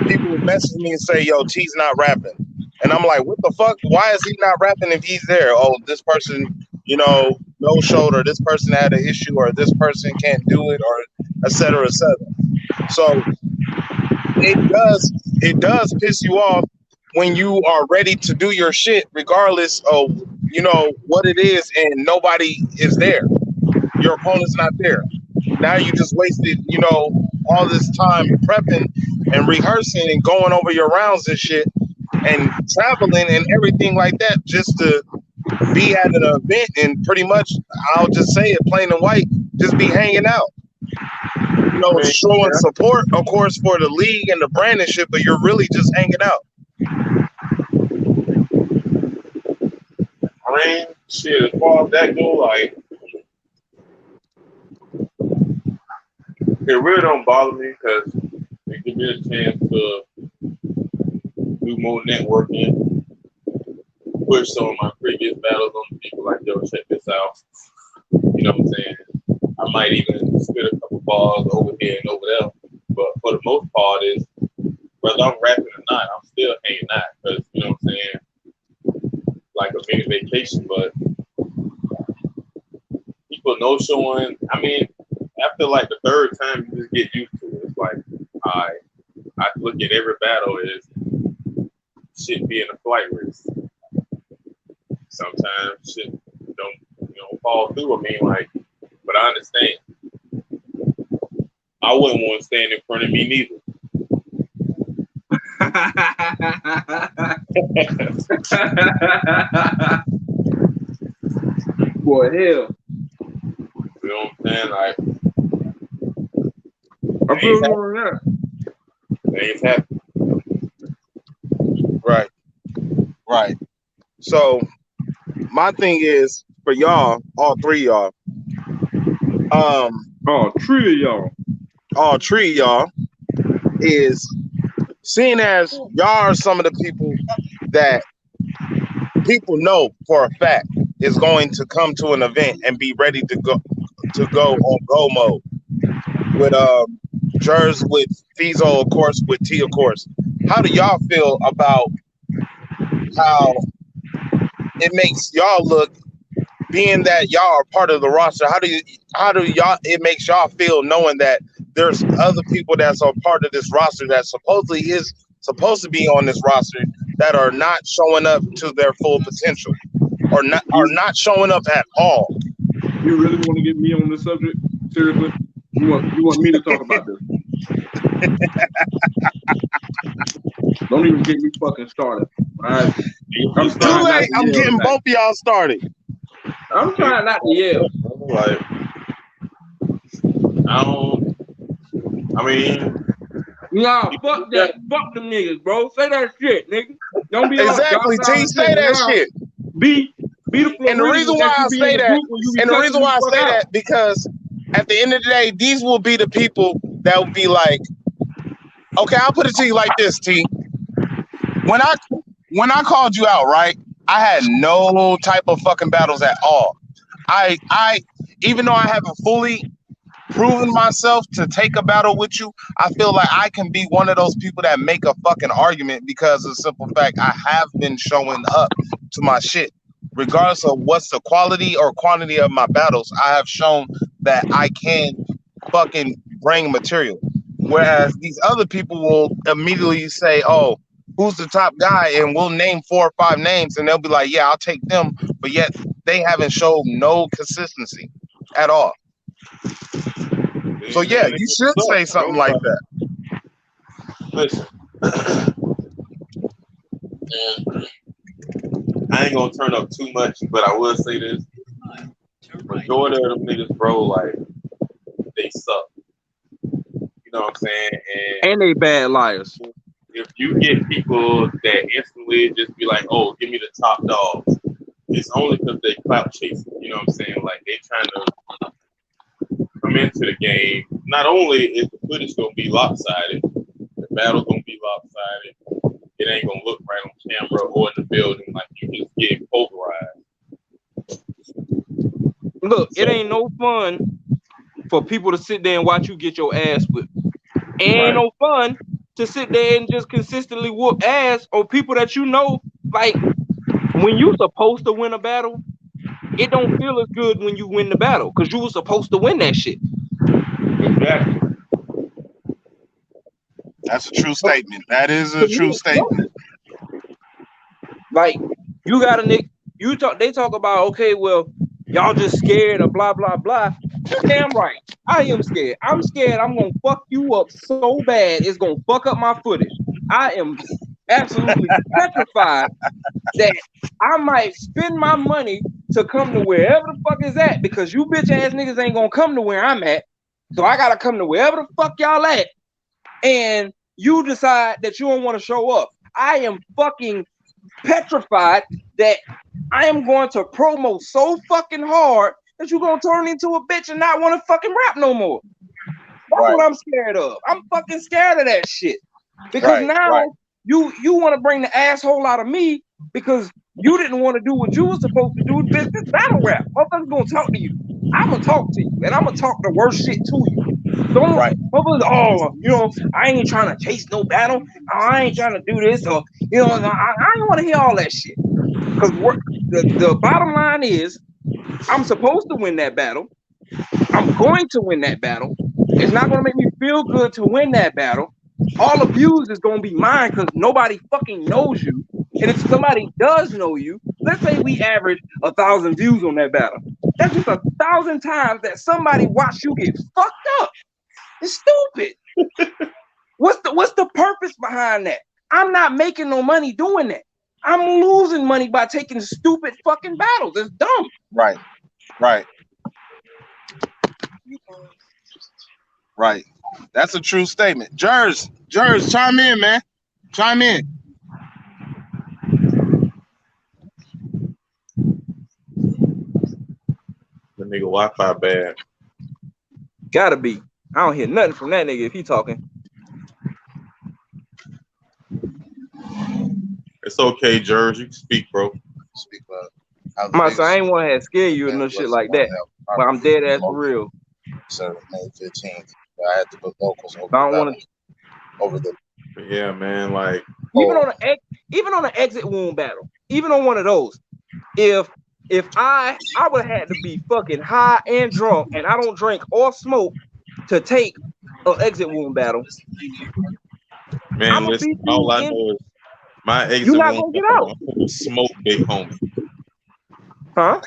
people would message me and say, "Yo, T's not rapping," and I'm like, "What the fuck? Why is he not rapping if he's there? Oh, this person, no showed, or this person had an issue, or this person can't do it, or et cetera, et cetera." So it does piss you off when you are ready to do your shit, regardless of what it is, and nobody is there. Your opponent's not there. Now you just wasted, all this time prepping and rehearsing and going over your rounds and shit and traveling and everything like that just to be at an event and pretty much, I'll just say it plain and white, just be hanging out. Showing support, of course, for the league and the brand and shit, but you're really just hanging out. I mean, shit, as far as that go, like, it really don't bother me because it gives me a chance to do more networking, push some of my previous battles on people like, yo, check this out. You know what I'm saying? I might even spit a couple bars over here and over there, but for the most part, is whether I'm rapping or not, I'm still hanging out because, you know what I'm saying? Like a mini vacation, but people no showing. I mean, after like the third time, you just get used to it. It's like, I look at every battle as shit being a flight risk. Sometimes shit don't fall through. I mean, like, but I understand. I wouldn't want to stand in front of me neither. Boy, hell. You know what I'm saying? Like, I feel you on that. Things happen. Right. So my thing is for y'all, all three of y'all, all three of y'all, is seeing as y'all are some of the people that people know for a fact is going to come to an event and be ready to go on go mode with Jers, with Phezzo, of course, with T, of course. How do y'all feel about how it makes y'all look, being that y'all are part of the roster? How do y'all, it makes y'all feel knowing that there's other people that's a part of this roster that supposedly is supposed to be on this roster that are not showing up to their full potential, or not showing up at all? You really want to get me on this subject? Seriously? You want me to talk about this? Don't even get me fucking started. All right? It's too late. I'm getting both of y'all started. I'm trying not to yell. Like, Nah, fuck that. Fuck them niggas, bro. Say that shit, nigga. Don't be exactly. T, say that shit. Be the and the reason why I say that, because at the end of the day, these will be the people that will be like, Okay, I'll put it to you like this, T. When I called you out, right? I had no type of fucking battles at all. I even though I haven't fully proven myself to take a battle with you, I feel like I can be one of those people that make a fucking argument because of the simple fact I have been showing up to my shit. Regardless of what's the quality or quantity of my battles, I have shown that I can fucking bring material. Whereas these other people will immediately say, "Oh, who's the top guy?" And we'll name 4 or 5 names, and they'll be like, "Yeah, I'll take them," but yet they haven't shown no consistency at all. So yeah, you should say something like that. Listen, I ain't gonna turn up too much, but I will say this: majority of them niggas, bro, like they suck. You know what I'm saying? And they bad liars. If you get people that instantly just be like, "Oh, give me the top dogs," it's only because they clout chasing. You know what I'm saying? Like they trying to come into the game. Not only is the footage gonna be lopsided, the battle's gonna be lopsided. It ain't gonna look right on camera or in the building. Like you just get pulverized. Look, it ain't no fun for people to sit there and watch you get your ass whipped. Ain't no fun to sit there and just consistently whoop ass on people that you know. Like when you supposed to win a battle, it don't feel as good when you win the battle because you were supposed to win that shit. Exactly. That's a true statement. That is a true statement. Like you got a nick. They talk about, okay, well, y'all just scared of blah blah blah. You're damn right. I am scared. I'm scared I'm gonna fuck you up so bad it's gonna fuck up my footage. I am absolutely petrified that I might spend my money to come to wherever the fuck is at because you bitch ass niggas ain't gonna come to where I'm at. So I gotta come to wherever the fuck y'all at. And you decide that you don't want to show up. I am fucking petrified that I am going to promo so fucking hard that you're gonna turn into a bitch and not want to fucking rap no more. That's what I'm scared of. I'm fucking scared of that shit. Because now you want to bring the asshole out of me because you didn't want to do what you were supposed to do. This battle rap. Motherfuckers gonna talk to you. I'm gonna talk to you, and I'm gonna talk the worst shit to you. Don't motherfuckers, you know, I ain't trying to chase no battle. I ain't trying to do this, or you know, I don't want to hear all that shit. Because the bottom line is, I'm supposed to win that battle. I'm going to win that battle. It's not gonna make me feel good to win that battle. All the views is gonna be mine because nobody fucking knows you. And if somebody does know you, let's say we average 1,000 views on that battle. That's just 1,000 times that somebody watched you get fucked up. It's stupid. What's the purpose behind that? I'm not making no money doing that. I'm losing money by taking stupid fucking battles. It's dumb. Right. That's a true statement. Jers, chime in, man. Chime in. The nigga Wi-Fi bad. Gotta be. I don't hear nothing from that nigga if he talking. It's okay, Jers. You can speak, bro. Speak I ain't want to scare you or no shit like that. But I'm dead ass for real. So May 15th, I had to put locals over the. Yeah, man. Like even on an exit wound battle, even on one of those, if I would have had to be fucking high and drunk, and I don't drink or smoke to take an exit wound battle. Man, listen, all I know is my exit wound battle, I'm gonna smoke big homie. Huh?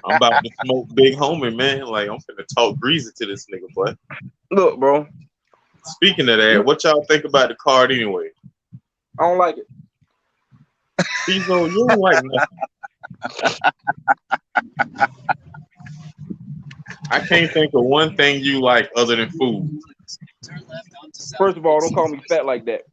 I'm about to smoke big homie, man. Like I'm finna talk greasy to this nigga, boy. Look, bro. Speaking of that, what y'all think about the card anyway? I don't like it. Phezzo, you don't like nothing. I can't think of one thing you like other than food. First of all, don't call me fat like that.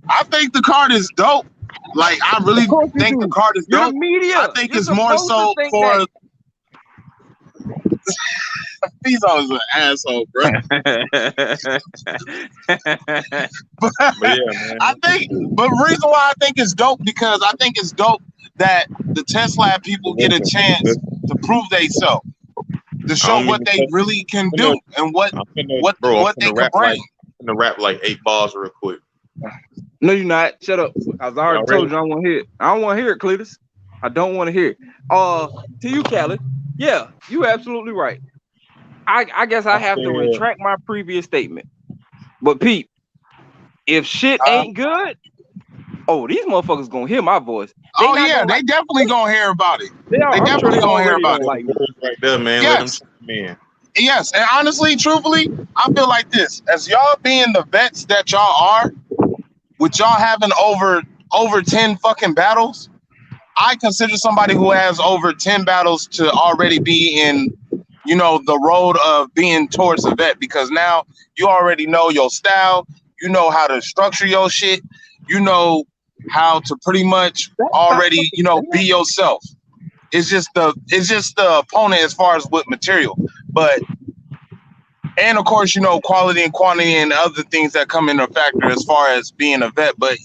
I think the card is dope. Like I really think the card is dope. Media. I think it's more so for. Phezzo is an asshole, bro. But I think, but the reason why I think it's dope because I think it's dope that the test lab people get a chance to prove themselves, to show what they really can do and what they can bring. I'm gonna rap like 8 bars real quick. No, you're not. Shut up. I already told you I don't want to hear it. I don't want to hear it, Cletus. I don't want to hear it. To you, Cali. Yeah, you absolutely right. I guess I have to retract my previous statement. But Pete, if shit ain't good, these motherfuckers gonna hear my voice. They definitely gonna hear about it. They definitely gonna hear about it. Like right there, man. Yes. Let them in. Yes, and honestly, truthfully, I feel like this. As y'all being the vets that y'all are, with y'all having over 10 fucking battles, I consider somebody who has over 10 battles to already be in, the road of being towards a vet, because now you already know your style, you know how to structure your shit, you know how to pretty much already, be yourself. It's just the opponent as far as with material. But and of course, quality and quantity and other things that come into factor as far as being a vet. But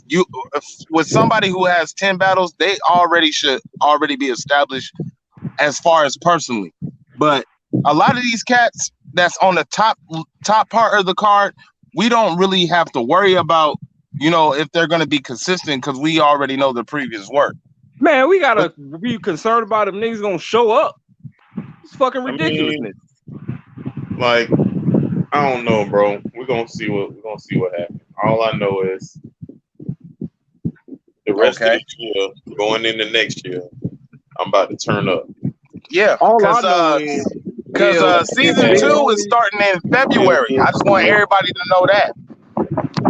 with somebody who has 10 battles, they should already be established as far as personally. But a lot of these cats that's on the top part of the card, we don't really have to worry about, if they're going to be consistent, because we already know the previous work. Man, we gotta be concerned about if niggas gonna show up. It's fucking ridiculousness. I don't know, bro. We're gonna see what happens. All I know is the rest of the year, going into next year, I'm about to turn up. Yeah, because season 2 is starting in February. I just want everybody to know that.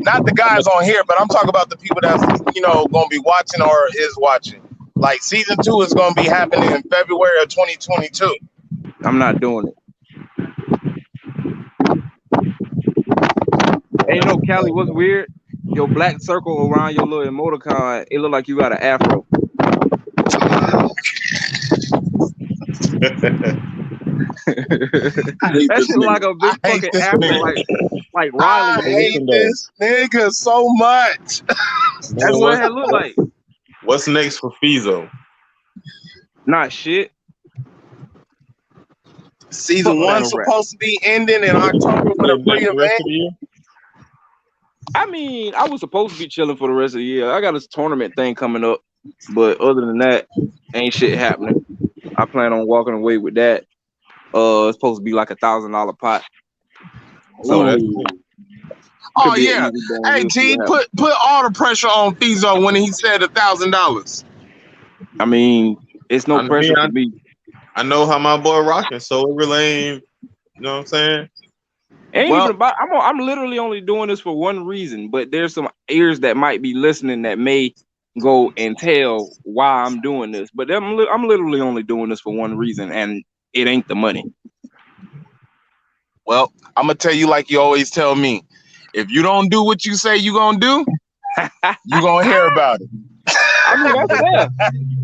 Not the guys on here, but I'm talking about the people that's gonna be watching or is watching. Like season 2 is gonna be happening in February of 2022. I'm not doing it. Hey, Cali, what's weird? Your black circle around your little emoticon, it look like you got an afro. That shit like a big fucking afro, like Riley. I hate this nigga so much. That's what it look like. What's next for Phezzo? Not shit. Season 1 supposed to be ending in October with a pre-event. I mean, I was supposed to be chilling for the rest of the year. I got this tournament thing coming up, but other than that, ain't shit happening. I plan on walking away with that. It's supposed to be like $1,000 pot. So yeah. Hey T, put all the pressure on Phezzo when he said $1,000. I mean, it's no pressure for me. I know how my boy rocking, so it really ain't. You know what I'm saying? I'm literally only doing this for one reason, but there's some ears that might be listening that may go and tell why I'm doing this. But I'm literally only doing this for one reason, and it ain't the money. Well, I'm gonna tell you like you always tell me. If you don't do what you say you gonna do, you gonna hear about it. I mean, that's fair.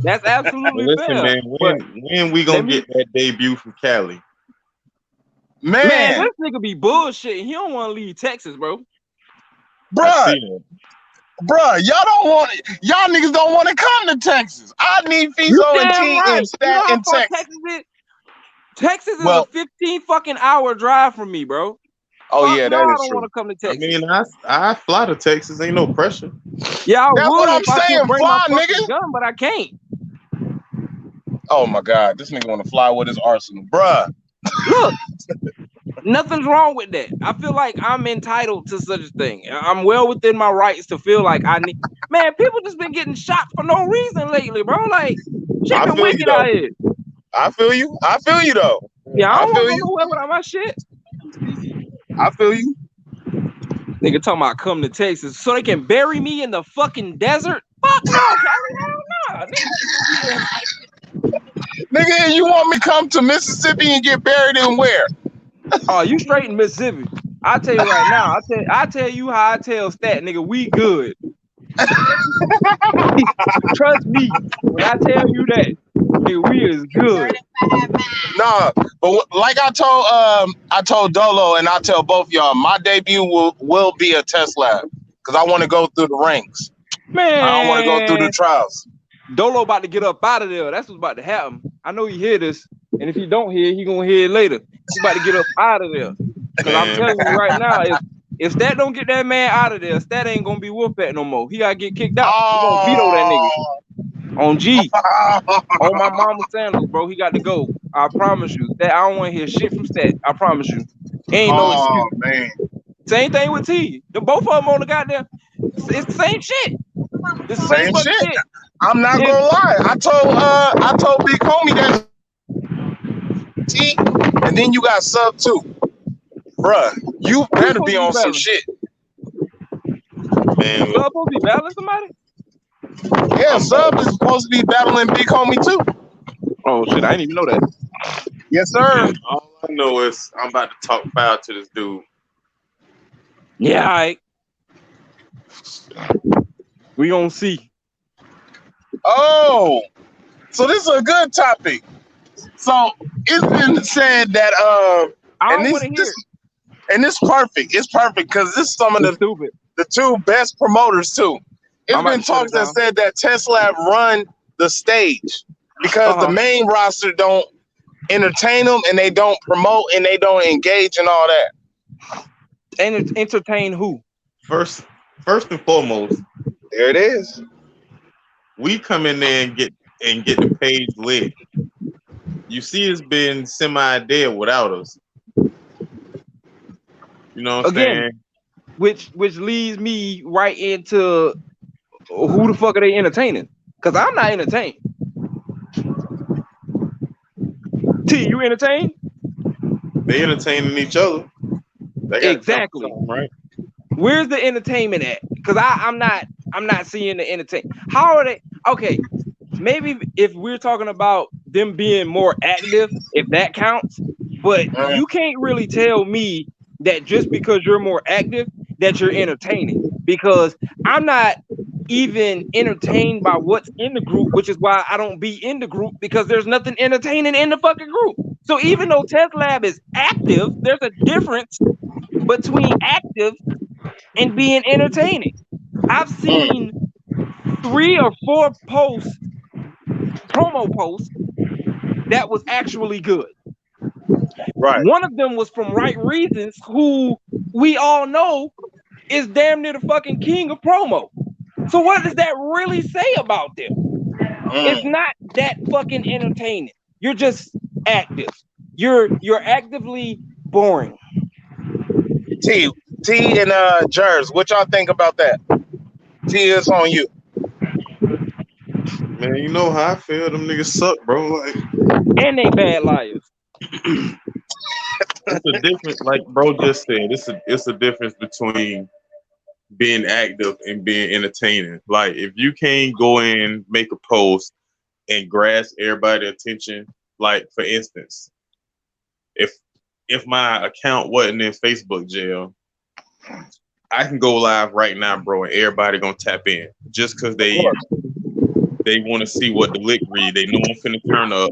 That's absolutely fair. Listen, man, when we gonna get that debut from Cali? Man, this nigga be bullshitting. He don't want to leave Texas, bro. Bruh, y'all niggas don't want to come to Texas. I need Phezzo and T in Texas. Texas is a 15 fucking hour drive from me, bro. Oh yeah, that is true. I don't want to come to Texas. I mean, I fly to Texas. Ain't no pressure. Yeah, that's what I'm saying. Fly, nigga. Gun, but I can't. Oh my god, this nigga want to fly with his arsenal, bruh. Look, nothing's wrong with that. I feel like I'm entitled to such a thing. I'm well within my rights to feel like I need. Man, people just been getting shot for no reason lately, bro. Like, shit been wicked out here. I feel you though. Yeah, I don't want to go nowhere without my shit. I feel you. Nigga talking about come to Texas so they can bury me in the fucking desert? Fuck no, Cali, hell no. Nigga, you want me to come to Mississippi and get buried in where? Oh, you straight in Mississippi. I tell you right now, I tell you how I tell Stat, nigga, we good. Trust me when I tell you that. Nigga, we is good. Nah, but like I told Dolo, and I tell both y'all, my debut will be a test lab because I want to go through the ranks. Man, I don't want to go through the trials. Dolo about to get up out of there. That's what's about to happen. I know he hear this, and if he don't hear, he gonna hear it later. He about to get up out of there. Because I'm telling you right now, if Stat don't get that man out of there, Stat ain't gonna be Wolfpack no more. He gotta get kicked out. He gonna veto that nigga. On G. On my mama sandals, bro. He got to go. I promise you. That I don't want to hear shit from Stat. I promise you. Ain't no excuse. Man. Same thing with T. The both of them on the goddamn. It's the same shit. The same fucking shit. I'm not gonna lie. I told Big Homie that T, and then you got Sub too. Bruh, you better be on some shit. Man, Sub supposed to be battling somebody? Yeah, Sub is supposed to be battling Big Homie too. Oh shit, I didn't even know that. Yes, sir. all I know is I'm about to talk foul to this dude. Yeah, all right. We gonna see. Oh, so this is a good topic. So it's been said that I and don't want to hear it. and it's perfect. It's perfect because this is some of Stupid. the two best promoters too. It's been talks that said that Tesla run the stage because the main roster don't entertain them and they don't promote and they don't engage and all that. And entertain who? First and foremost, there it is. We come in there and get the page lit. You see, it's been semi-dead without us. You know what I'm saying? Which leads me right into who the fuck are they entertaining? Because I'm not entertained. T, you entertained? They entertaining each other. Exactly. Right? Where's the entertainment at? Because I'm not seeing the entertainment. How are they? Okay, maybe if we're talking about them being more active, if that counts, but you can't really tell me that just because you're more active that you're entertaining, because I'm not even entertained by what's in the group, which is why I don't be in the group, because there's nothing entertaining in the fucking group. So even though Test Lab is active, there's a difference between active and being entertaining. I've seen 3 or 4 promo posts that was actually good. Right. One of them was from Right Reasons, who we all know is damn near the fucking king of promo. So what does that really say about them? It's not that fucking entertaining. You're just active. You're actively boring. T and Jers, what y'all think about that? T, is on you. Man, you know how I feel. Them niggas suck, bro. Like, and they bad liars. It's a difference, like bro just said. It's a difference between being active and being entertaining. Like, if you can't go in, make a post, and grasp everybody's attention. Like, for instance, if my account wasn't in Facebook jail, I can go live right now, bro, and everybody gonna tap in just because they want to see what the lick read. They know I'm finna turn up.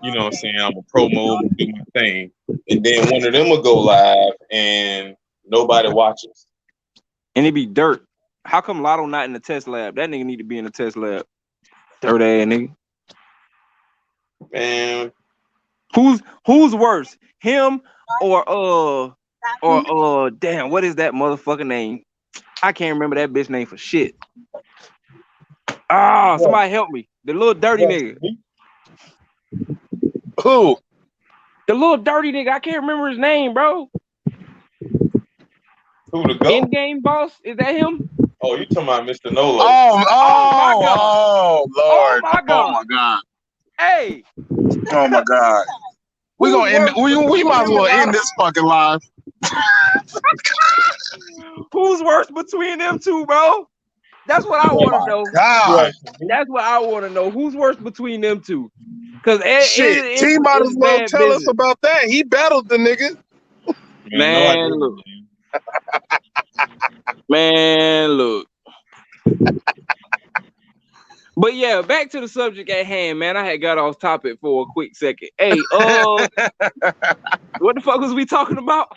You know what I'm saying? I'm a promo, do my thing, and then one of them will go live and nobody watches. And it be dirt. How come Lotto not in the test lab? That nigga need to be in the test lab. Dirt ass nigga. Man, who's worse, him or damn, what is that motherfucker name? I can't remember that bitch name for shit. Somebody help me. The little dirty nigga. Who? The little dirty nigga. I can't remember his name, bro. Who to go? In-game boss? Is that him? Oh, you talking about Mr. Nolo? Oh my God! Oh Lord! Oh my God! Oh my God! Hey! Oh my God! We gonna end. We might as well end this fucking live. Who's worse between them two, bro? That's what I want to know. God. That's what I want to know. Who's worse between them two? Because T might as well tell us about that. He battled the nigga. Man, look. Man, look. But yeah, back to the subject at hand, man. I had got off topic for a quick second. Hey, what the fuck was we talking about?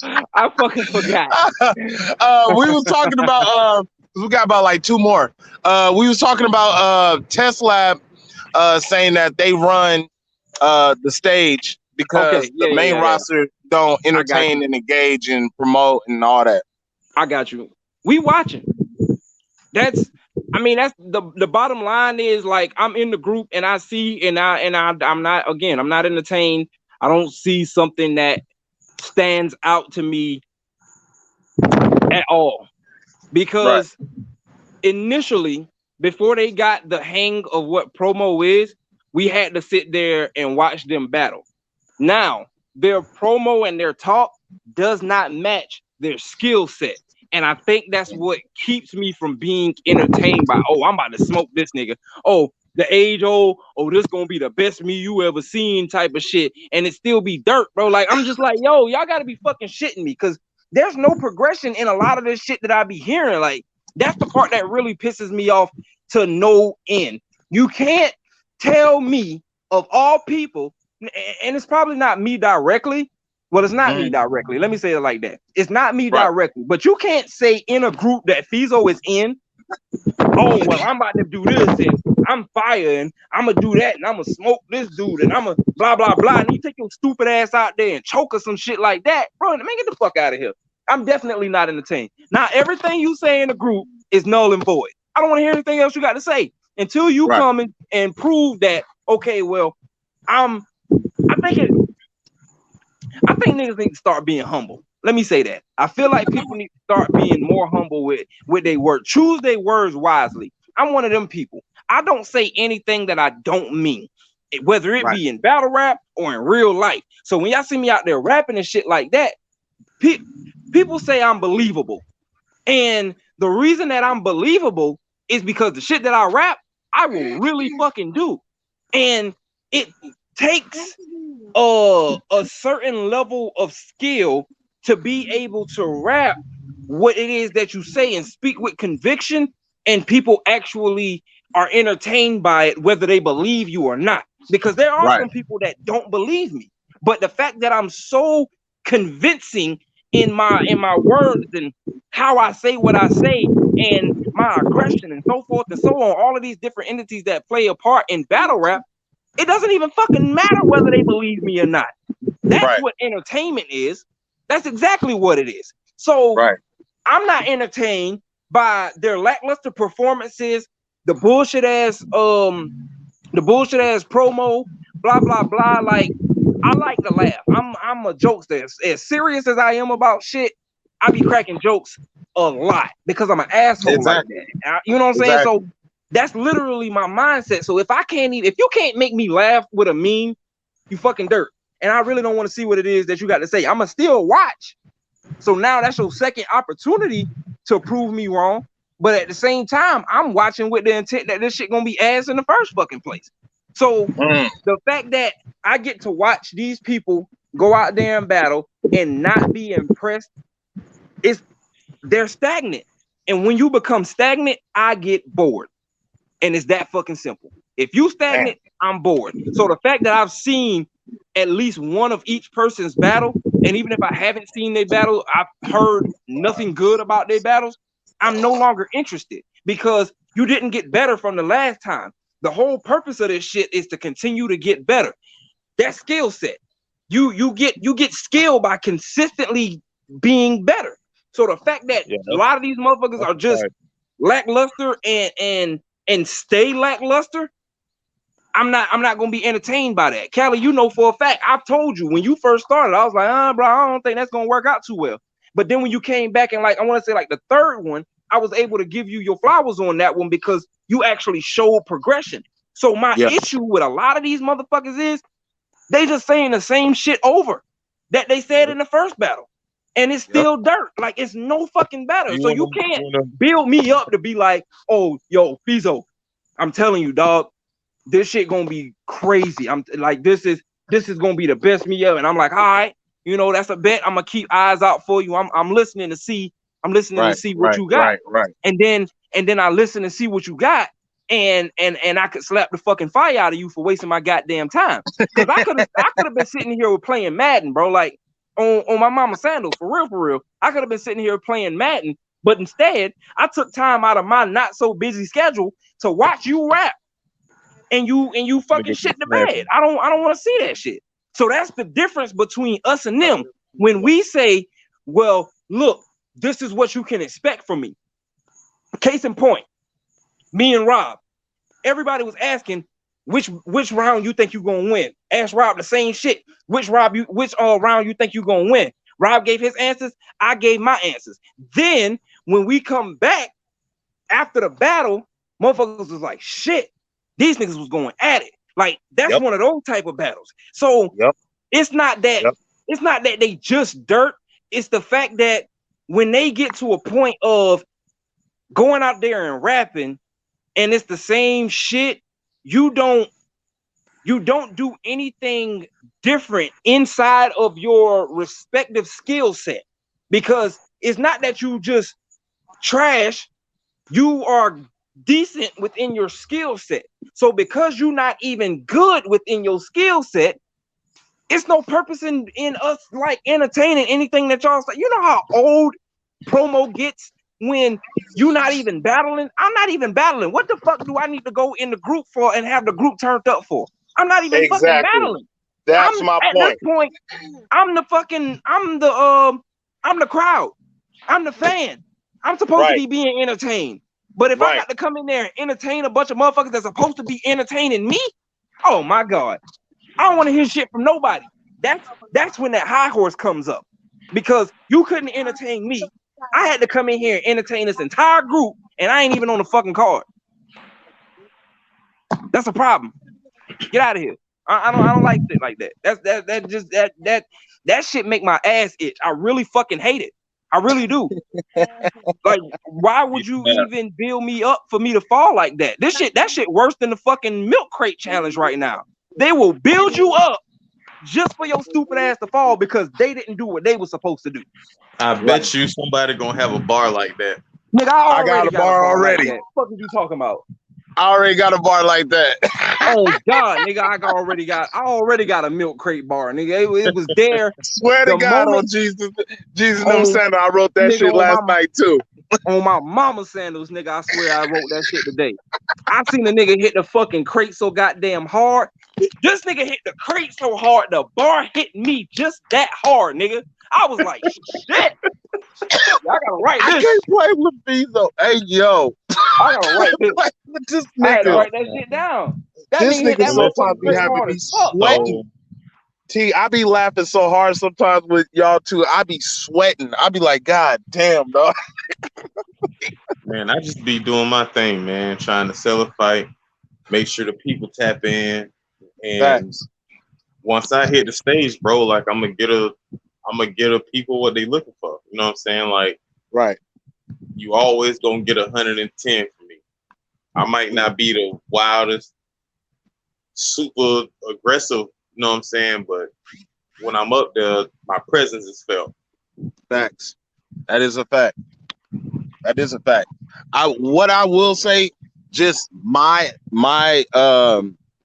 I fucking forgot. We was talking about we got about like two more. We was talking about Tesla saying that they run the stage because Okay, yeah, the main roster don't entertain and engage and promote and all that. I got you. We watching. That's the bottom line is, like, I'm in the group and I see I'm not entertained. I don't see something that stands out to me at all. Because initially, before they got the hang of what promo is, we had to sit there and watch them battle. Now, their promo and their talk does not match their skill set. And I think that's what keeps me from being entertained by, oh, I'm about to smoke this nigga. Oh, the age old, oh, this gonna be the best me you ever seen type of shit. And it still be dirt, bro. Like, I'm just like, yo, y'all gotta be fucking shitting me, because there's no progression in a lot of this shit that I be hearing. Like, that's the part that really pisses me off to no end. You can't tell me, of all people, and it's probably not me directly. Well, it's not me directly. Let me say it like that. It's not me directly, but you can't say in a group that Phezzo is in, oh, well, I'm about to do this and I'm fire and I'm gonna do that and I'm gonna smoke this dude and I'm gonna blah, blah, blah. And you take your stupid ass out there and choke or some shit like that. Bro, man, get the fuck out of here. I'm definitely not entertained. Now, everything you say in the group is null and void. I don't want to hear anything else you got to say until you come in and prove that, okay, well, I think niggas need to start being humble. Let me say that. I feel like people need to start being more humble with their words. Choose their words wisely. I'm one of them people. I don't say anything that I don't mean, whether it be in battle rap or in real life. So when y'all see me out there rapping and shit like that, people say I'm believable. And the reason that I'm believable is because the shit that I rap, I will really fucking do. And it takes a certain level of skill to be able to rap what it is that you say and speak with conviction, and people actually are entertained by it, whether they believe you or not. Because there are some people that don't believe me, but the fact that I'm so convincing in my words and how I say what I say and my aggression and so forth and so on, all of these different entities that play a part in battle rap, it doesn't even fucking matter whether they believe me or not. That's what entertainment is. That's exactly what it is. So I'm not entertained by their lackluster performances, the bullshit ass promo, blah blah blah. Like, I like to laugh. I'm a jokester. As serious as I am about shit, I be cracking jokes a lot because I'm an asshole like that. You know what I'm saying? So that's literally my mindset. So if you can't make me laugh with a meme, you fucking dirt. And I really don't want to see what it is that you got to say. I'ma still watch. So now that's your second opportunity to prove me wrong. But at the same time, I'm watching with the intent that this shit gonna be ass in the first fucking place. So the fact that I get to watch these people go out there and battle and not be impressed, they're stagnant. And when you become stagnant, I get bored. And it's that fucking simple. If you stagnant, I'm bored. So the fact that I've seen at least one of each person's battle, and even if I haven't seen their battle, I've heard nothing good about their battles, I'm no longer interested, because you didn't get better from the last time. The whole purpose of this shit is to continue to get better. That skill set. You get skill by consistently being better. So the fact that a lot of these motherfuckers are just lackluster and stay lackluster, I'm not gonna be entertained by that. Cali, you know for a fact, I've told you when you first started, I was like, bro, I don't think that's gonna work out too well. But then when you came back and, like, I want to say like the third one, I was able to give you your flowers on that one because you actually showed progression. So my issue with a lot of these motherfuckers is they just saying the same shit over that they said in the first battle. And it's still dirt. Like, it's no fucking better. So you can't build me up to be like, oh, yo, Phezzo, I'm telling you, dog, this shit gonna be crazy. I'm like, this is gonna be the best me ever. And I'm like, all right, you know, that's a bet. I'm gonna keep eyes out for you. I'm listening to see. I'm listening to see what you got. And then I listen and see what you got. and I could slap the fucking fire out of you for wasting my goddamn time. Because I could have been sitting here playing Madden, bro, like on my mama sandals, for real. I could have been sitting here playing Madden, but instead I took time out of my not so busy schedule to watch you rap, and you fucking shit the bed. I don't want to see that shit. So that's the difference between us and them. When we say, well, look, this is what you can expect from me. Case in point, me and Rob, everybody was asking which round you think you gonna win. Ask Rob the same shit. Which round you think you gonna win? Rob gave his answers. I gave my answers. Then when we come back after the battle, motherfuckers was like, shit, these niggas was going at it. Like that's one of those type of battles. So it's not that they just dirt. It's the fact that when they get to a point of going out there and rapping, and it's the same shit, you don't do anything different inside of your respective skill set, because it's not that you just trash, you are decent within your skill set. So because you're not even good within your skill set, it's no purpose in us like entertaining anything that y'all say. You know how old promo gets when you're not even battling? I'm not even battling. What the fuck do I need to go in the group for and have the group turned up for? I'm not even fucking battling. That's my point. At this point, I'm the crowd. I'm the fan. I'm supposed to be being entertained. But if I got to come in there and entertain a bunch of motherfuckers that's supposed to be entertaining me, oh my God, I don't want to hear shit from nobody. That's when that high horse comes up, because you couldn't entertain me. I had to come in here and entertain this entire group, and I ain't even on the fucking card. That's a problem. Get out of here. I don't like shit like that. That shit make my ass itch. I really fucking hate it. I really do. Like, why would you even build me up for me to fall like that? That shit worse than the fucking milk crate challenge right now. They will build you up just for your stupid ass to fall because they didn't do what they were supposed to do. I bet you somebody gonna have a bar like that. Nigga, I got a bar already. Like what the fuck are you talking about? I already got a bar like that. Oh God, nigga, I already got a milk crate bar, nigga. It was there. Swear to God on Jesus no sandal. I wrote that shit last night too. On my mama sandals, nigga. I swear I wrote that shit today. I seen the nigga hit the fucking crate so goddamn hard. This nigga hit the crate so hard, the bar hit me just that hard, nigga. I was like, shit. I gotta write this. I can't play with Phezzo. Hey, yo. I gotta write this. I had to write that shit down. This nigga sometimes be having me sweating. T, I be laughing so hard sometimes with y'all too. I be sweating. I be like, God damn, dog. Man, I just be doing my thing, man. Trying to sell a fight, make sure the people tap in, and once I hit the stage, bro, like I'm gonna get a people what they looking for. You know what I'm saying? Like, right. You always gonna get 110 from me. I might not be the wildest, super aggressive, you know what I'm saying? But when I'm up there, my presence is felt. Facts. That is a fact. That is a fact. What I will say, just my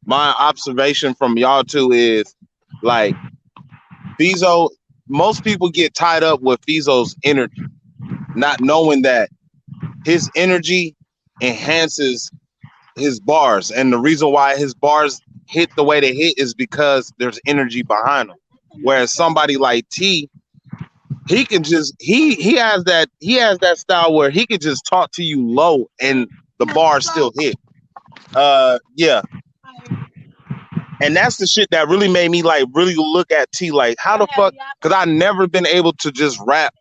observation from y'all two is like Phezzo. Most people get tied up with Phezzo's energy, not knowing that his energy enhances his bars, and the reason why his bars hit the way they hit is because there's energy behind them. Whereas somebody like T, he can just he has that style where he can just talk to you low and the bars still hit. Yeah. And that's the shit that really made me like really look at T like how the fuck, because I never been able to just rap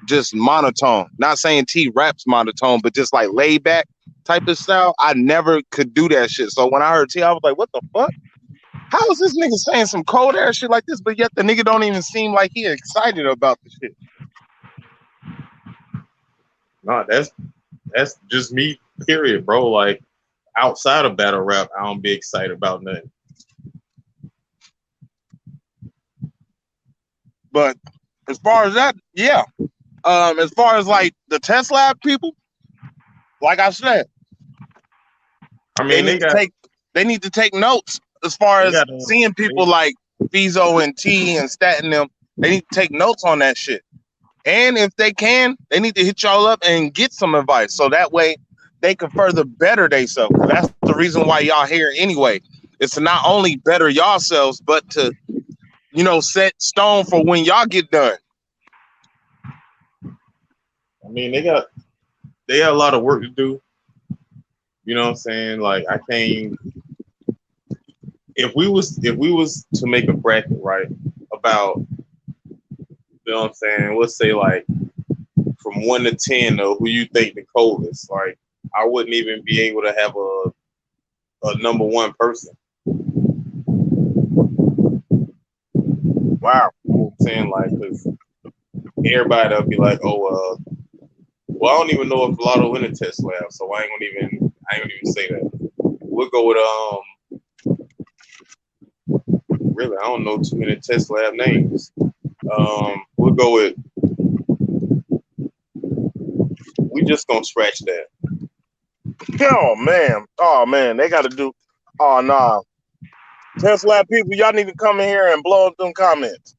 just monotone. Not saying T raps monotone, but just like laid back type of style. I never could do that shit. So when I heard T, I was like, what the fuck? How is this nigga saying some cold ass shit like this, but yet the nigga don't even seem like he excited about the shit? No, that's just me, period, bro. Like outside of battle rap, I don't be excited about nothing. But as far as that, yeah. As far as like the test lab people, like I said, I mean, they need to take notes as far as seeing people like Phezzo and T and Stat and them. They need to take notes on that shit. And if they can, they need to hit y'all up and get some advice. So that way they can further better themselves. That's the reason why y'all here anyway. It's to not only better yourselves, but to, set stone for when y'all get done. I mean, they got a lot of work to do. You know what I'm saying? Like, I can't. If we was to make a bracket, right, about, you know what I'm saying? Let's say like from 1 to 10, though, who you think the coldest? Like, I wouldn't even be able to have a number one person. Wow. You know what I'm saying? Like, because everybody'll be like, oh, well, I don't even know if Lotto in the test lab, so I ain't gonna even say that. We'll go with really, I don't know too many test lab names. We'll go with. We just gonna scratch that. Oh man, they got to do. Oh nah, test lab people, y'all need to come in here and blow up them comments.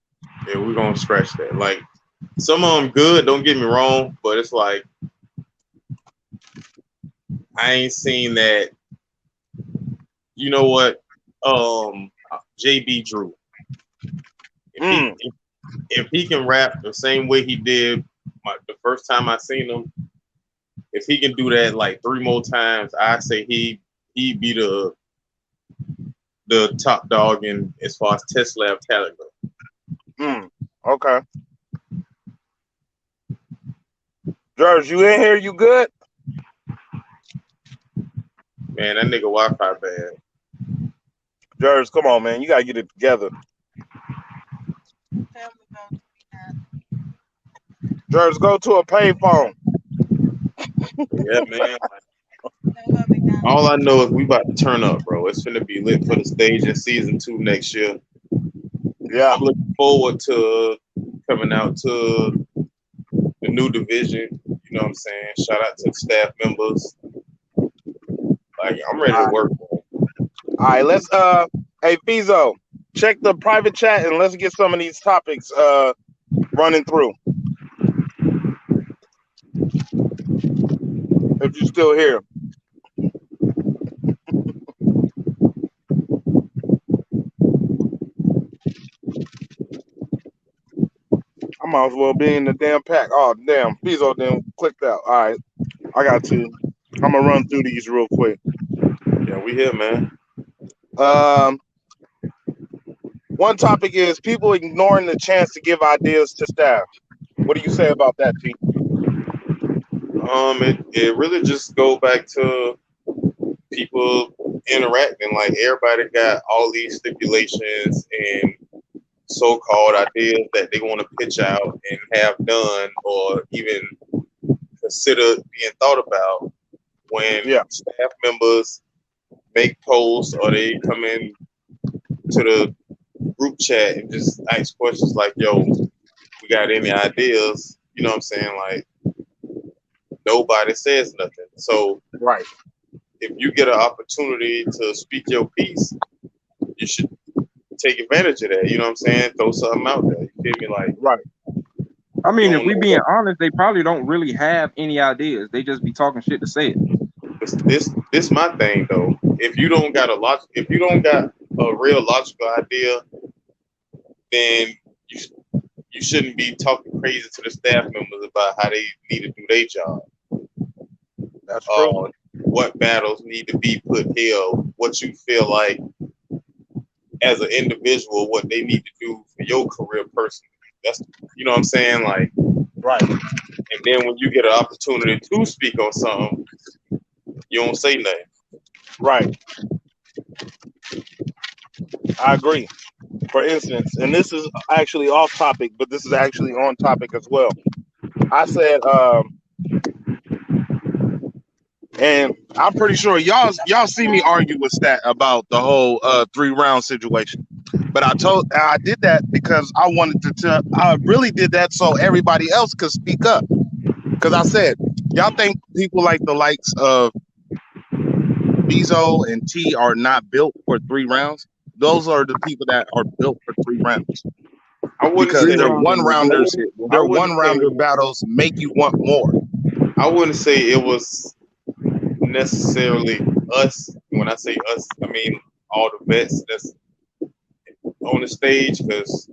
Yeah, we're gonna scratch that. Like, some of them good, don't get me wrong, but it's like I ain't seen that. You know what? JB Drew. If he can rap the same way he did the first time I seen him, if he can do that like 3 more times, I say he'd be the top dog in as far as test lab talent goes. Okay. George, you in here? You good? Man, that nigga Wi-Fi bad. George, come on, man. You gotta get it together. George, go to a payphone. Yeah, man. All I know is we about to turn up, bro. It's gonna be lit for the stage in season 2 next year. Yeah. I'm looking forward to coming out to the new division. You know what I'm saying? Shout out to the staff members. Like, I'm ready to work. All right, let's hey Phezzo, check the private chat and let's get some of these topics running through. If you're still here. I might as well be in the damn pack. Oh damn, Phezzo then clicked out. All right, I got to. I'm gonna run through these real quick. Yeah, we here, man. One topic is people ignoring the chance to give ideas to staff. What do you say about that, T? It really just go back to people interacting. Like, everybody got all these stipulations and so-called ideas that they want to pitch out and have done or even consider being thought about when staff members make posts or they come in to the group chat and just ask questions like, yo, we got any ideas? You know what I'm saying? Like, nobody says nothing. So right, if you get an opportunity to speak your piece, you should take advantage of that. You know what I'm saying? Throw something out there. You feel me? Like, right. I mean, if we being honest, they probably don't really have any ideas. They just be talking shit to say it. This my thing though. If you don't got a real logical idea, then you shouldn't be talking crazy to the staff members about how they need to do their job. That's true. What battles need to be put here, what you feel like as an individual, what they need to do for your career personally. That's, you know what I'm saying? Like, right. And then when you get an opportunity to speak on something, you don't say nothing. Right. I agree. For instance, and this is actually off topic, but this is actually on topic as well. I said, and I'm pretty sure y'all see me argue with Stat about the whole 3-round situation. But I did that because I wanted to tell. I really did that so everybody else could speak up. Because I said, y'all think people like the likes of Phezzo and T are not built for 3 rounds. Those are the people that are built for 3 rounds I wouldn't because say their Round one and rounders, bullshit, boy. I their wouldn't one say rounder battles make you want more. I wouldn't say it was necessarily us. When I say us, I mean all the vets that's on the stage, because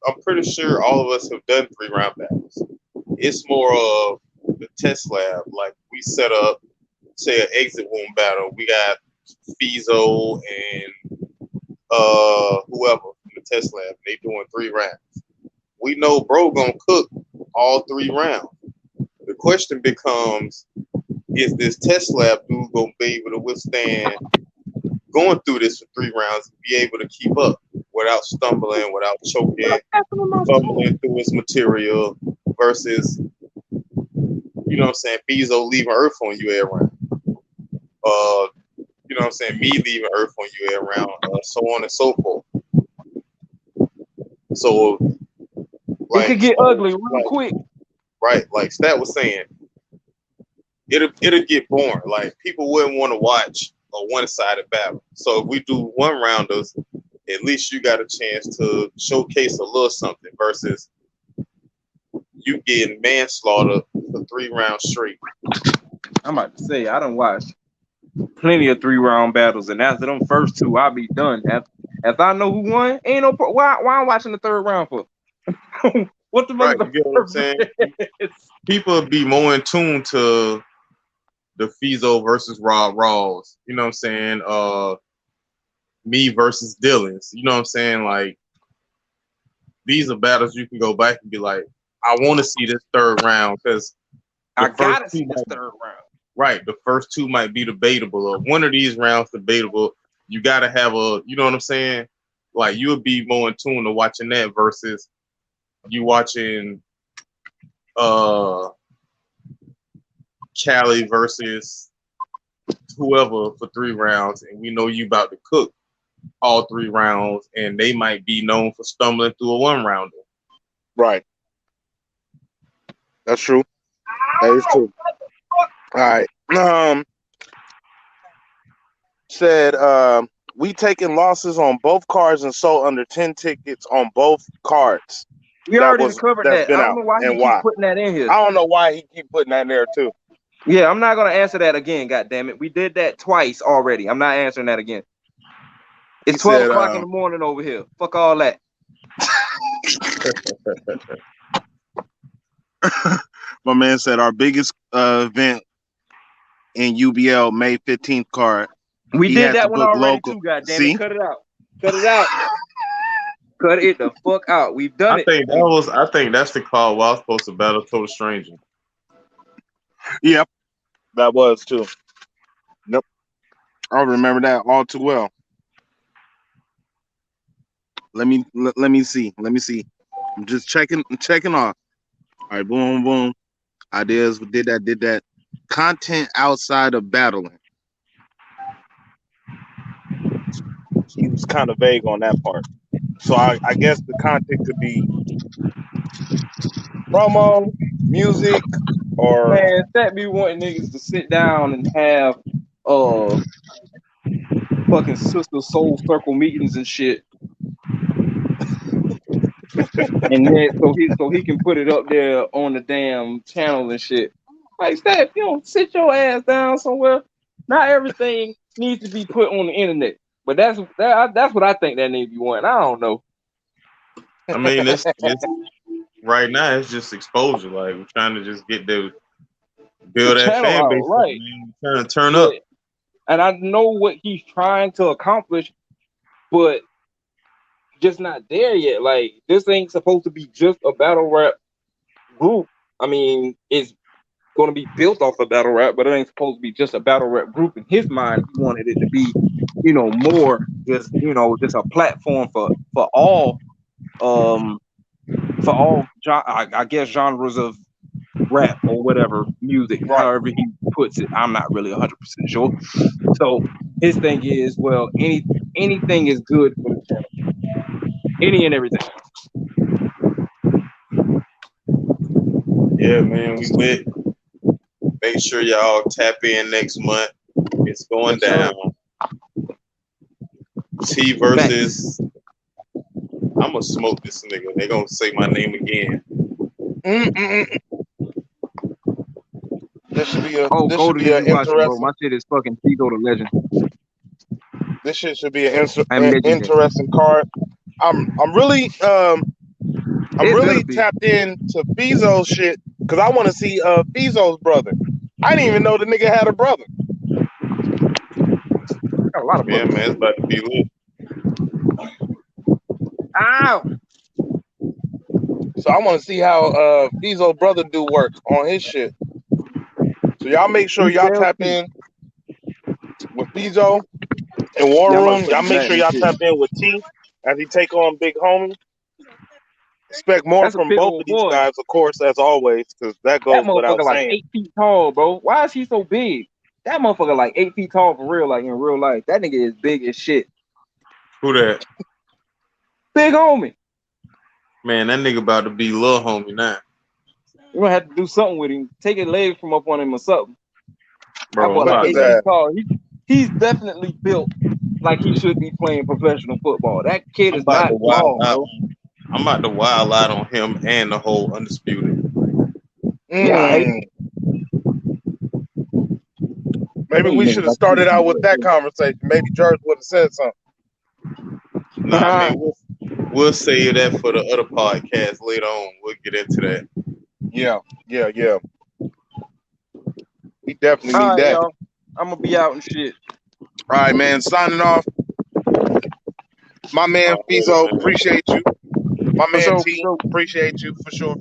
I'm pretty sure all of us have done 3-round battles. It's more of the test lab. Like we set up, say, an exit wound battle. We got Phezzo and whoever from the test lab. They doing 3 rounds. We know bro gonna cook all 3 rounds. The question becomes, is this test lab dude gonna be able to withstand going through this for 3 rounds and be able to keep up without stumbling, without choking, fumbling through his material versus, you know what I'm saying, Phezzo leaving Earth on you every round. You know what I'm saying, me leaving Earth on you every round, so on and so forth. So, It could get ugly real quick. Right, like Stat was saying, it'll get boring. Like people wouldn't want to watch a one-sided battle. So if we do 1 rounders, at least you got a chance to showcase a little something versus you getting manslaughter for 3 rounds straight. I'm about to say, I done watched plenty of 3-round battles, and after them first 2, I'll be done. After I know who won, ain't no why I'm watching the 3rd round for? What the fuck? Right, you get what I'm saying? People be more in tune to the Phezzo versus Rob Rawls. You know what I'm saying? Me versus Dylan's. You know what I'm saying? Like, these are battles you can go back and be like, I want to see this 3rd round because I gotta see this 3rd round. Right, the first 2 might be debatable, or one of these rounds debatable. You gotta have a, you know what I'm saying? Like, you would be more in tune to watching that versus you watching Cali versus whoever for 3 rounds, and we know you about to cook all 3 rounds, and they might be known for stumbling through a 1 rounder. Right. That's true. That is true. All right. Said we taking losses on both cards and sold under 10 tickets on both cards. We already covered that. I don't know why he keep putting that in here. I don't know why he keep putting that in there too. Yeah, I'm not gonna answer that again. God damn it, we did that twice already. I'm not answering that again. It's 12 o'clock in the morning over here. Fuck all that. My man said our biggest event in UBL May 15th card. We did that one already too. God damn it, cut it out. Cut it out. Cut it the fuck out. We've done it. I think that's the call while I was supposed to battle Total Stranger. Yep, that was too. Nope, I remember that all too well. Let me see. I'm just checking off. All right, boom, boom. Ideas. Did that. Content outside of battling. He was kind of vague on that part. So I guess the content could be promo, music, or man, that be wanting niggas to sit down and have fucking sister soul circle meetings and shit. And then so he can put it up there on the damn channel and shit. Like Steph, you know, sit your ass down somewhere. Not everything needs to be put on the internet. But that's what I think that needs to be wanting. I don't know. I mean, it's right now it's just exposure. Like, we're trying to just get build that fan base, right? Trying to turn up. And I know what he's trying to accomplish, but just not there yet. Like, this ain't supposed to be just a battle rap group. I mean, it's going to be built off of battle rap, but it ain't supposed to be just a battle rap group. In his mind, he wanted it to be, you know, more just, you know, just a platform for all I guess genres of rap or whatever music, however he puts it. I'm not really 100% sure. So his thing is, well, anything is good for the channel. Any and everything. Yeah, man, we lit. Make sure y'all tap in next month. It's going Yes, sir. down. T versus. I'm gonna smoke this nigga. They gonna say my name again. This should be a Oh, this should Golden, be if an you watching, bro, interesting. my shit is fucking Phezzo the Legend. This shit should be an I'm legendary. interesting card. I'm really It better be. tapped into Phezzo's shit because I want to see Phezzo's brother. I didn't even know the nigga had a brother. Got a lot of Yeah, brothers. man, it's about to be lit. Ow! So I want to see how Phezzo's brother do work on his shit. So y'all make sure We y'all shall tap see. in with Phezzo and War Yeah, I'm about Room. to put Y'all the make bat sure in y'all this tap shit. in with T as he take on Big Homie. Expect more That's a from big both old of these boy. guys, of course, as always, because that That goes without motherfucker like saying. 8 feet tall, bro. Why is he so big? That motherfucker like 8 feet tall for real, like in real life. That nigga is big as shit. Who that? Big homie. Man, that nigga about to be little homie now. You're gonna have to do something with him. Take his legs from up on him or something. That Bro, boy I'm like about 8 that. feet to, tall. He's definitely built like he should be playing professional football. That kid I'm is about not to wild small, out. bro. I'm about to wild out on him and the whole Undisputed. Yeah, Maybe we should have started out with that conversation. Maybe George would have said something. Nah, man, we'll save that for the other podcast later on. We'll get into that. Yeah. We definitely all need right, that. y'all. I'm gonna be out and shit. All right, man. Signing off. My man All right, Phezzo, man. appreciate you. My man For T, sure. appreciate you for sure.